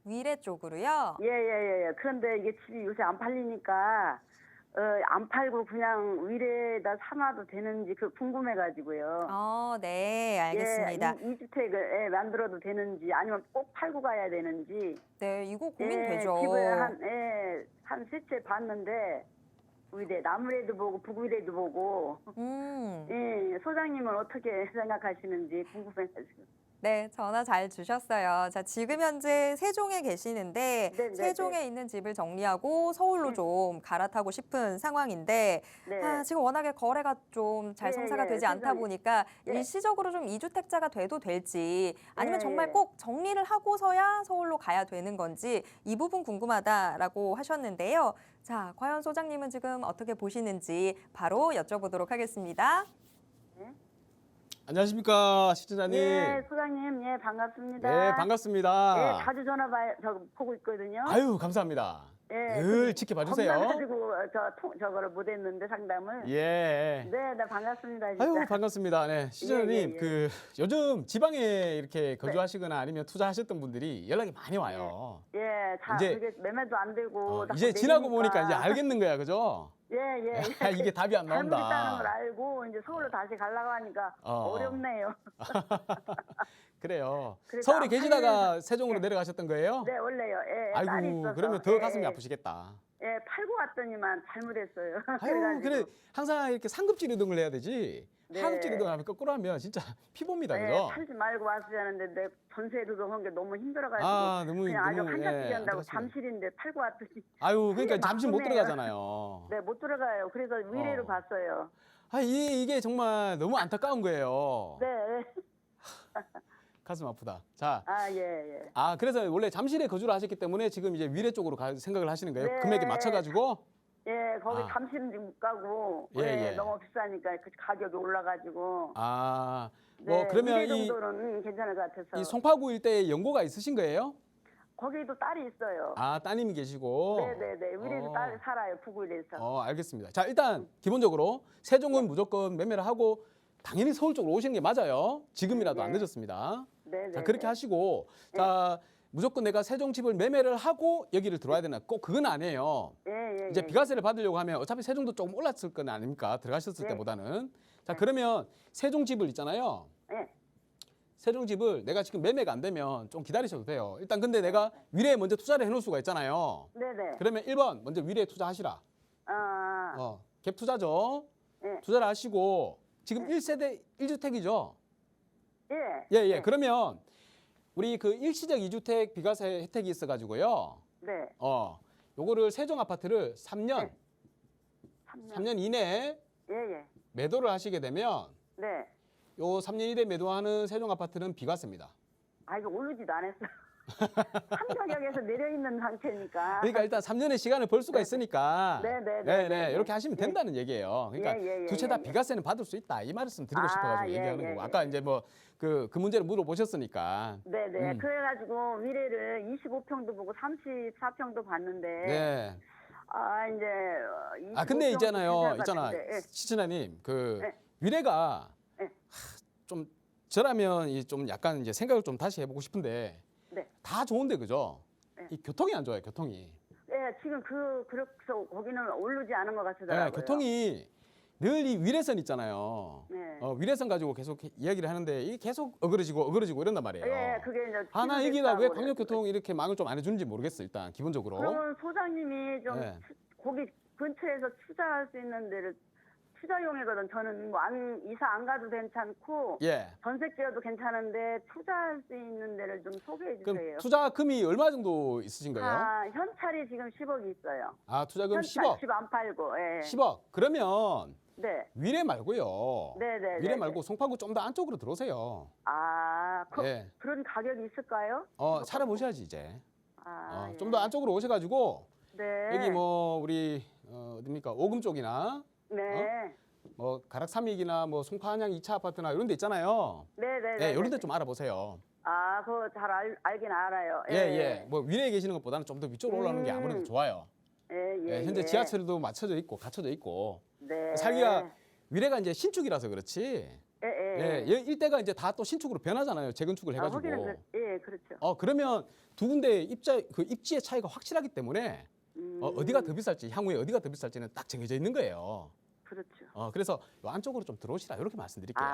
위례 쪽으로요? 예. 그런데 이게 집이 요새 안 팔리니까, 안 팔고 그냥 위례에다 삼아도 되는지 그 궁금해가지고요. 네, 알겠습니다. 예, 2주택을 만들어도 되는지, 아니면 꼭 팔고 가야 되는지. 네, 이거 예, 고민되죠. 집을 한 세 채 봤는데, 위례, 남위례도 보고 북위례도 보고. 예, 소장님은 어떻게 생각하시는지 궁금해가지고. 네, 전화 잘 주셨어요. 자, 지금 현재 세종에 계시는데 네, 세종에 있는 집을 정리하고 서울로 좀 갈아타고 싶은 상황인데 네. 지금 워낙에 거래가 좀 잘 예, 성사가 예, 되지 않다 세상에. 보니까 예. 일시적으로 좀 이주택자가 돼도 될지 아니면 예, 정말 예. 꼭 정리를 하고서야 서울로 가야 되는 건지 이 부분 궁금하다라고 하셨는데요. 자, 과연 소장님은 지금 어떻게 보시는지 바로 여쭤보도록 하겠습니다. 안녕하십니까 시청자님. 예, 소장님, 예, 반갑습니다. 네, 반갑습니다. 예, 자주 보고 있거든요. 아유, 감사합니다. 예, 늘 지켜봐 주세요. 겁나가지고 저거를 못했는데 상담을. 예. 네, 반갑습니다. 진짜. 아유, 반갑습니다. 네, 시청자님, 예. 요즘 지방에 이렇게 거주하시거나 아니면 투자하셨던 분들이 연락이 많이 와요. 예, 이제- 그게 매매도 안 되고. 자꾸 이제 지나고 내리니까. 보니까 이제 알겠는 거야, 그죠? 예. 이게 답이 안 잘못 있다는 걸 나온다. 알고 이제 서울로 다시 가려고 하니까 어렵네요. 그래요. 그래서 서울에 계시다가 팔려서- 세종으로 내려가셨던 거예요? 네, 원래요. 예, 딸이 아이고, 있어서. 그러면 더 예, 가슴이 예. 아프시겠다. 예, 팔고 왔더니만 잘못했어요. 아유, 그래가지고. 그래 항상 이렇게 상급지리 등을 해야 되지. 네. 하급지리 등 하면 거꾸로 하면 진짜 피봅니다, 예, 그죠? 팔지 말고 왔으려는데 내 전세도 한 게 너무 힘들어가지고 아, 너무 그냥 아주 너무, 한잡지 예, 한다고 안타깝습니다. 잠실인데 팔고 왔더니 아유, 그러니까 그게 잠시 못 막히네요. 들어가잖아요. 네, 못 들어가요. 그래서 위례로 봤어요. 아, 이게 정말 너무 안타까운 거예요. 네. 가슴 아프다. 자, 예. 그래서 원래 잠실에 거주를 하셨기 때문에 지금 이제 위례 쪽으로 생각을 하시는 거예요? 네. 금액에 맞춰가지고? 예, 거기 아. 잠실은 지금 못 가고 예. 너무 비싸니까 그 가격이 올라가지고 뭐 그러면 위례 정도는 괜찮을 것 같아서 이 송파구 일대에 연고가 있으신 거예요? 거기도 딸이 있어요. 따님이 계시고. 네네네. 위례에서 딸이 살아요. 북위례에서. 알겠습니다. 자, 일단 기본적으로 세종은 무조건 매매를 하고 당연히 서울 쪽으로 오시는 게 맞아요. 지금이라도 안 네. 늦었습니다. 네네. 자, 그렇게 하시고 자, 무조건 내가 세종 집을 매매를 하고 여기를 들어와야 되나? 꼭 그건 아니에요. 예. 이제 비과세를 받으려고 하면 어차피 세종도 조금 올랐을 건 아닙니까? 들어가셨을 네. 때보다는. 자, 그러면 세종 집을 있잖아요. 예. 세종 집을 내가 지금 매매가 안 되면 좀 기다리셔도 돼요. 일단 근데 내가 위례에 먼저 투자를 해놓을 수가 있잖아요. 네네. 그러면 1번 먼저 위례에 투자하시라. 갭 투자죠. 예. 투자를 하시고 지금 1세대 1주택이죠. 예. 예. 그러면 우리 그 일시적 2주택 비과세 혜택이 있어가지고요. 네. 요거를 세종 아파트를 3년, 네. 3년 이내에 예. 매도를 하시게 되면 네. 요 3년 이내에 매도하는 세종 아파트는 비과세입니다. 아, 이거 오르지도 않았어요. 한가격에서 내려있는 상태니까. 그러니까 일단 3년의 시간을 벌 수가 있으니까 네. 이렇게 하시면 된다는 얘기예요. 그러니까 예. 두 채 다 비과세는 받을 수 있다 이 말씀 드리고 싶어가지고 얘기하는 거고 아까 이제 뭐 그 문제를 물어보셨으니까 네네. 그래가지고 위례를 25평도 보고 34평도 봤는데. 네. 아, 이제. 근데 25평도 있잖아요. 괜찮았는데, 시청자님 그 네. 위례가 네. 좀 저라면 좀 약간 이제 생각을 좀 다시 해보고 싶은데 네. 다 좋은데 그죠? 네. 이 교통이 안 좋아요. 교통이. 네, 지금 그래서 거기는 오르지 않은 것 같더라고요. 네, 교통이 늘 이 위례선 있잖아요. 네. 위례선 가지고 계속 이야기를 하는데 이게 계속 어그러지고 이런단 말이에요. 예, 그게 이제. 하나 여기다 왜 광역교통 이렇게 망을 좀 안 해주는지 모르겠어 일단 기본적으로. 그러면 소장님이 좀 네. 거기 근처에서 투자할 수 있는 데를 투자용이거든. 저는 뭐 이사 안 가도 괜찮고 예. 전세지어도 괜찮은데 투자할 수 있는 데를 좀 소개해 주세요. 그럼 투자금이 얼마 정도 있으신가요? 현찰이 지금 10억이 있어요. 투자금 현찰 10억. 집 안 팔고. 예. 10억. 그러면 네. 위례 말고요. 네네. 위례 말고 송파구 좀 더 안쪽으로 들어오세요. 예. 그런 가격이 있을까요? 살아보셔야지 이제. 예. 좀 더 안쪽으로 오셔가지고 네. 여기 뭐 우리 어디입니까 오금 쪽이나 네. 뭐 가락삼익이나 뭐 송파한양 2차 아파트나 이런 데 있잖아요. 네네네. 예, 이런 데 좀 알아보세요. 그거 잘 알긴 알아요. 예. 뭐 위례에 계시는 것보다는 좀 더 위쪽으로 올라오는 게 아무래도 좋아요. 현재 지하철도 맞춰져 있고 갖춰져 있고 네. 살기가 위례가 이제 신축이라서 그렇지. 예, 일대가 이제 다 또 신축으로 변하잖아요. 재건축을 해가지고. 그렇죠. 그러면 두 군데 입지의 차이가 확실하기 때문에 어디가 더 비쌀지 향후에 어디가 더 비쌀지는 딱 정해져 있는 거예요. 그렇죠. 그래서 요 안쪽으로 좀 들어오시라 이렇게 말씀드릴게요.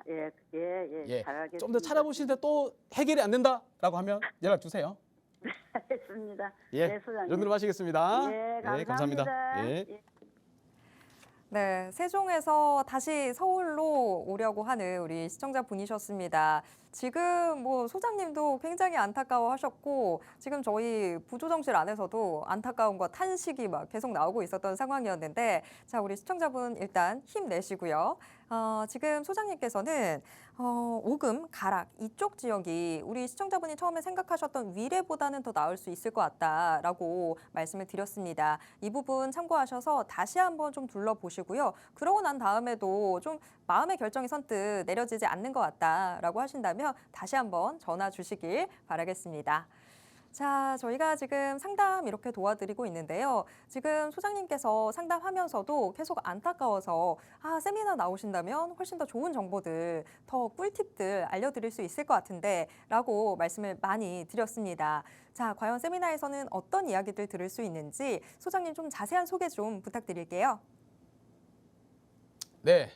예. 잘 알겠습니다. 좀 더 찾아보실 때 또 해결이 안 된다라고 하면 연락 주세요. 알겠습니다. 예, 네, 소장님. 연으로 마시겠습니다. 예, 감사합니다. 예. 네, 세종에서 다시 서울로 오려고 하는 우리 시청자분이셨습니다. 지금 뭐 소장님도 굉장히 안타까워하셨고 지금 저희 부조정실 안에서도 안타까움과 탄식이 막 계속 나오고 있었던 상황이었는데 자, 우리 시청자분 일단 힘내시고요. 지금 소장님께서는 오금, 가락 이쪽 지역이 우리 시청자분이 처음에 생각하셨던 위례보다는 더 나을 수 있을 것 같다라고 말씀을 드렸습니다. 이 부분 참고하셔서 다시 한번 좀 둘러보시고요. 그러고 난 다음에도 좀 마음의 결정이 선뜻 내려지지 않는 것 같다라고 하신다면 다시 한번 전화 주시길 바라겠습니다. 자, 저희가 지금 상담 이렇게 도와드리고 있는데요. 지금 소장님께서 상담하면서도 계속 안타까워서 세미나 나오신다면 훨씬 더 좋은 정보들, 더 꿀팁들 알려드릴 수 있을 것 같은데 라고 말씀을 많이 드렸습니다. 자, 과연 세미나에서는 어떤 이야기들 들을 수 있는지 소장님 좀 자세한 소개 좀 부탁드릴게요. 네,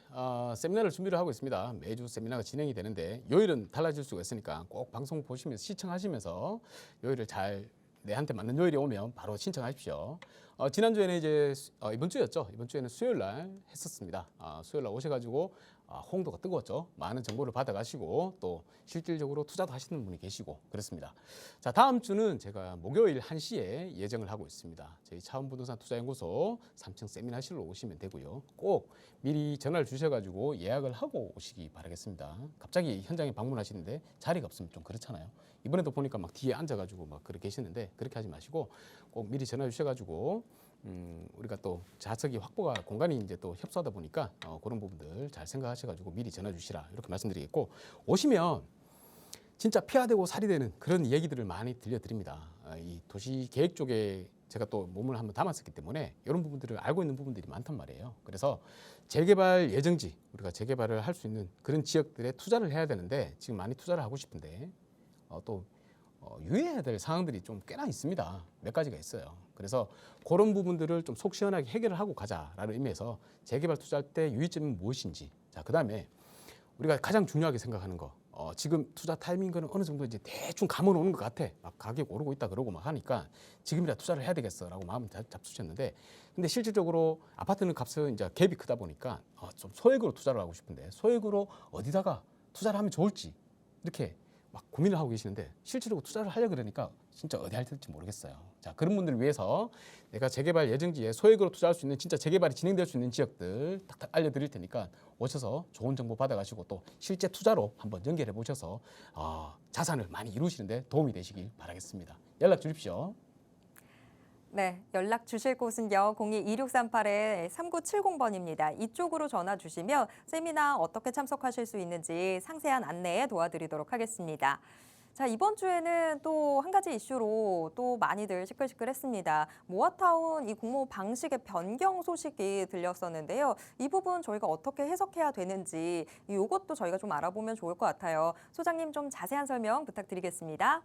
세미나를 준비를 하고 있습니다. 매주 세미나가 진행이 되는데 요일은 달라질 수가 있으니까 꼭 방송 보시면서 시청하시면서 요일을 잘 내한테 맞는 요일이 오면 바로 신청하십시오. 지난주에는 이제 이번 주였죠. 이번 주에는 수요일 날 했었습니다. 수요일 날 오셔가지고 호응도가 뜨거웠죠. 많은 정보를 받아가시고 또 실질적으로 투자도 하시는 분이 계시고 그렇습니다. 자, 다음 주는 제가 목요일 1시에 예정을 하고 있습니다. 저희 차원부동산 투자연구소 3층 세미나실로 오시면 되고요. 꼭 미리 전화를 주셔가지고 예약을 하고 오시기 바라겠습니다. 갑자기 현장에 방문하시는데 자리가 없으면 좀 그렇잖아요. 이번에도 보니까 막 뒤에 앉아가지고 막 그렇게 계시는데 그렇게 하지 마시고 꼭 미리 전화 주셔가지고 우리가 또 좌석이 확보가 공간이 이제 또 협소하다 보니까 그런 부분들 잘 생각하셔가지고 미리 전화 주시라 이렇게 말씀드리겠고 오시면 진짜 피가 되고 살이 되는 그런 얘기들을 많이 들려드립니다. 이 도시 계획 쪽에 제가 또 몸을 한번 담았었기 때문에 이런 부분들을 알고 있는 부분들이 많단 말이에요. 그래서 재개발 예정지 우리가 재개발을 할 수 있는 그런 지역들에 투자를 해야 되는데 지금 많이 투자를 하고 싶은데 또 유의해야 될 사항들이 좀 꽤나 있습니다. 몇 가지가 있어요. 그래서 그런 부분들을 좀 속 시원하게 해결을 하고 가자라는 의미에서 재개발 투자할 때 유의점은 무엇인지 자, 그다음에 우리가 가장 중요하게 생각하는 거 지금 투자 타이밍은 어느 정도 이제 대충 감아오는 것 같아. 막 가격 오르고 있다 그러고 막 하니까 지금이라 투자를 해야 되겠어라고 마음 잡수셨는데 근데 실질적으로 아파트는 값은 이제 갭이 크다 보니까 좀 소액으로 투자를 하고 싶은데 소액으로 어디다가 투자를 하면 좋을지 이렇게 막 고민을 하고 계시는데 실제로 투자를 하려 그러니까 진짜 어디 할 될지 모르겠어요. 자, 그런 분들을 위해서 내가 재개발 예정지에 소액으로 투자할 수 있는 진짜 재개발이 진행될 수 있는 지역들 탁탁 알려드릴 테니까 오셔서 좋은 정보 받아가시고 또 실제 투자로 한번 연결해 보셔서 자산을 많이 이루시는데 도움이 되시길 바라겠습니다. 연락 주십시오. 네, 연락 주실 곳은요. 02-2638-3970번입니다. 이쪽으로 전화 주시면 세미나 어떻게 참석하실 수 있는지 상세한 안내 도와드리도록 하겠습니다. 자, 이번 주에는 또 한 가지 이슈로 또 많이들 시끌시끌했습니다. 모아타운 이 공모 방식의 변경 소식이 들렸었는데요. 이 부분 저희가 어떻게 해석해야 되는지 이것도 저희가 좀 알아보면 좋을 것 같아요. 소장님 좀 자세한 설명 부탁드리겠습니다.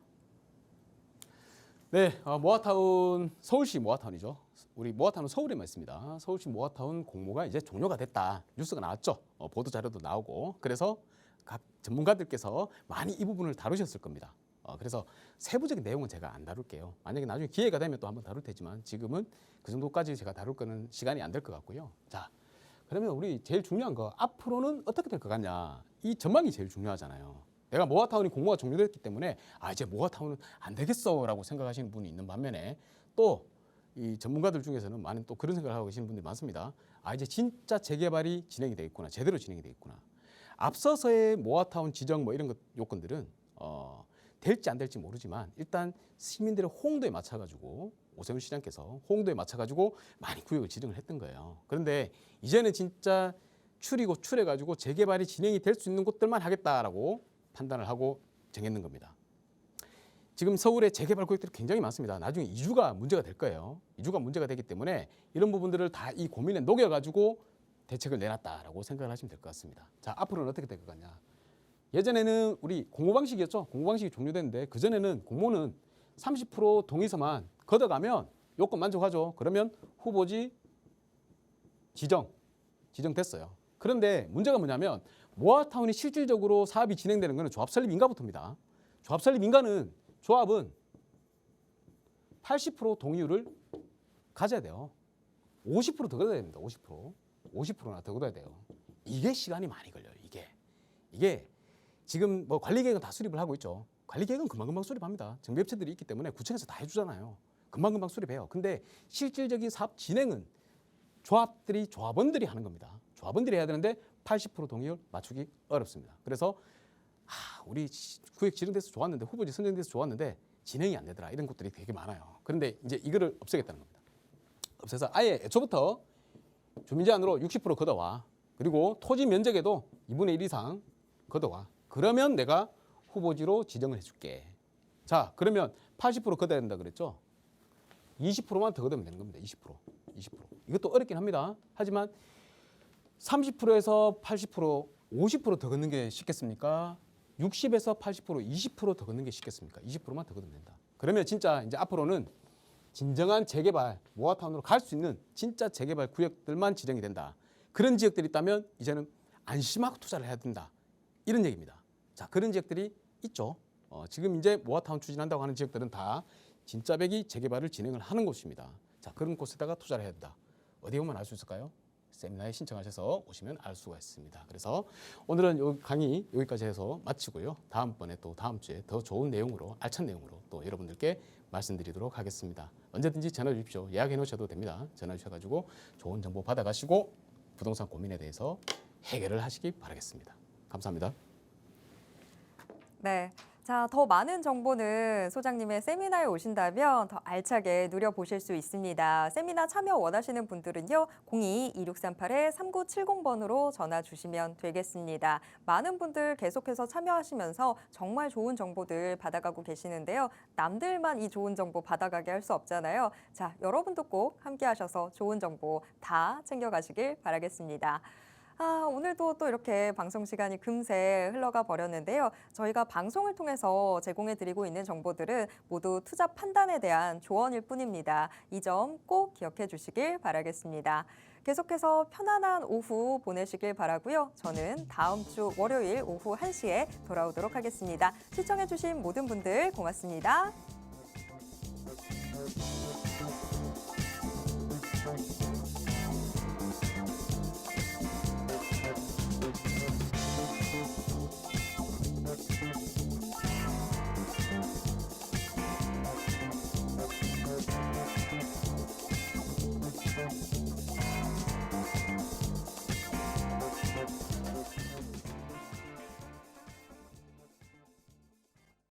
네, 모아타운, 서울시 모아타운이죠. 우리 모아타운은 서울에만 있습니다. 서울시 모아타운 공모가 이제 종료가 됐다. 뉴스가 나왔죠. 보도 자료도 나오고. 그래서 각 전문가들께서 많이 이 부분을 다루셨을 겁니다. 그래서 세부적인 내용은 제가 안 다룰게요. 만약에 나중에 기회가 되면 또 한번 다룰 테지만 지금은 그 정도까지 제가 다룰 거는 시간이 안 될 것 같고요. 자, 그러면 우리 제일 중요한 거 앞으로는 어떻게 될 것 같냐. 이 전망이 제일 중요하잖아요. 내가 모아타운이 공모가 종료됐기 때문에 이제 모아타운은 안 되겠어라고 생각하시는 분이 있는 반면에 또 이 전문가들 중에서는 많은 또 그런 생각을 하고 계시는 분들이 많습니다. 이제 진짜 재개발이 진행이 돼 있구나, 제대로 진행이 돼 있구나. 앞서서의 모아타운 지정 뭐 이런 것 요건들은 될지 안 될지 모르지만 일단 시민들의 호응도에 맞춰가지고 오세훈 시장께서 호응도에 맞춰가지고 많이 구역을 지정을 했던 거예요. 그런데 이제는 진짜 추리고 추려가지고 재개발이 진행이 될 수 있는 곳들만 하겠다라고 판단을 하고 정했는 겁니다. 지금 서울의 재개발 구역들이 굉장히 많습니다. 나중에 이주가 문제가 될 거예요. 이주가 문제가 되기 때문에 이런 부분들을 다 이 고민에 녹여가지고 대책을 내놨다라고 생각을 하시면 될 것 같습니다. 자, 앞으로는 어떻게 될 것 같냐. 예전에는 우리 공모 방식이었죠. 공모 방식이 종료됐는데 그전에는 공모는 30% 동의서만 걷어가면 요건 만족하죠. 그러면 후보지 지정됐어요. 그런데 문제가 뭐냐면 모아타운이 실질적으로 사업이 진행되는 것은 조합 설립 인가부터입니다. 조합 설립 인가는 조합은 80% 동의율을 가져야 돼요. 50% 더 걷어야 됩니다. 50%나 더 걷어야 돼요. 이게 시간이 많이 걸려요. 이게 지금 뭐 관리계획은 다 수립을 하고 있죠. 관리계획은 금방금방 수립합니다. 정비업체들이 있기 때문에 구청에서 다 해주잖아요. 금방금방 수립해요. 근데 실질적인 사업 진행은 조합원들이 하는 겁니다. 조합원들이 해야 되는데 80% 동의율 맞추기 어렵습니다. 그래서 우리 구역 지정돼서 좋았는데 후보지 선정돼서 좋았는데 진행이 안 되더라. 이런 것들이 되게 많아요. 그런데 이제 이거를 없애겠다는 겁니다. 없애서 아예 애초부터 주민 제한으로 60% 걷어와. 그리고 토지 면적에도 2분의 1 이상 걷어와. 그러면 내가 후보지로 지정을 해줄게. 자, 그러면 80% 걷어야 된다 그랬죠? 20%만 더 걷으면 되는 겁니다. 20%. 이것도 어렵긴 합니다. 하지만 30%에서 80%, 50% 더 걷는 게 쉽겠습니까? 60에서 80%, 20%더 걷는 게 쉽겠습니까? 20%만 더 걷으면 된다. 그러면 진짜 이제 앞으로는 진정한 재개발, 모아타운으로 갈 수 있는 진짜 재개발 구역들만 지정이 된다. 그런 지역들이 있다면 이제는 안심하고 투자를 해야 된다. 이런 얘기입니다. 자, 그런 지역들이 있죠. 지금 이제 모아타운 추진한다고 하는 지역들은 다 진짜배기 재개발을 진행을 하는 곳입니다. 자, 그런 곳에다가 투자를 해야 된다. 어디 오면 알 수 있을까요? 세미나에 신청하셔서 오시면 알 수가 있습니다. 그래서 오늘은 이 강의 여기까지 해서 마치고요. 다음번에 또 다음 주에 더 좋은 내용으로, 알찬 내용으로 또 여러분들께 말씀드리도록 하겠습니다. 언제든지 전화 주십시오. 예약해 놓으셔도 됩니다. 전화 주셔가지고 좋은 정보 받아가시고 부동산 고민에 대해서 해결을 하시기 바라겠습니다. 감사합니다. 네. 자, 더 많은 정보는 소장님의 세미나에 오신다면 더 알차게 누려보실 수 있습니다. 세미나 참여 원하시는 분들은요. 02-2638-3970번으로 전화 주시면 되겠습니다. 많은 분들 계속해서 참여하시면서 정말 좋은 정보들 받아가고 계시는데요. 남들만 이 좋은 정보 받아가게 할 수 없잖아요. 자, 여러분도 꼭 함께 하셔서 좋은 정보 다 챙겨가시길 바라겠습니다. 오늘도 또 이렇게 방송 시간이 금세 흘러가 버렸는데요. 저희가 방송을 통해서 제공해드리고 있는 정보들은 모두 투자 판단에 대한 조언일 뿐입니다. 이 점 꼭 기억해 주시길 바라겠습니다. 계속해서 편안한 오후 보내시길 바라고요. 저는 다음 주 월요일 오후 1시에 돌아오도록 하겠습니다. 시청해 주신 모든 분들 고맙습니다.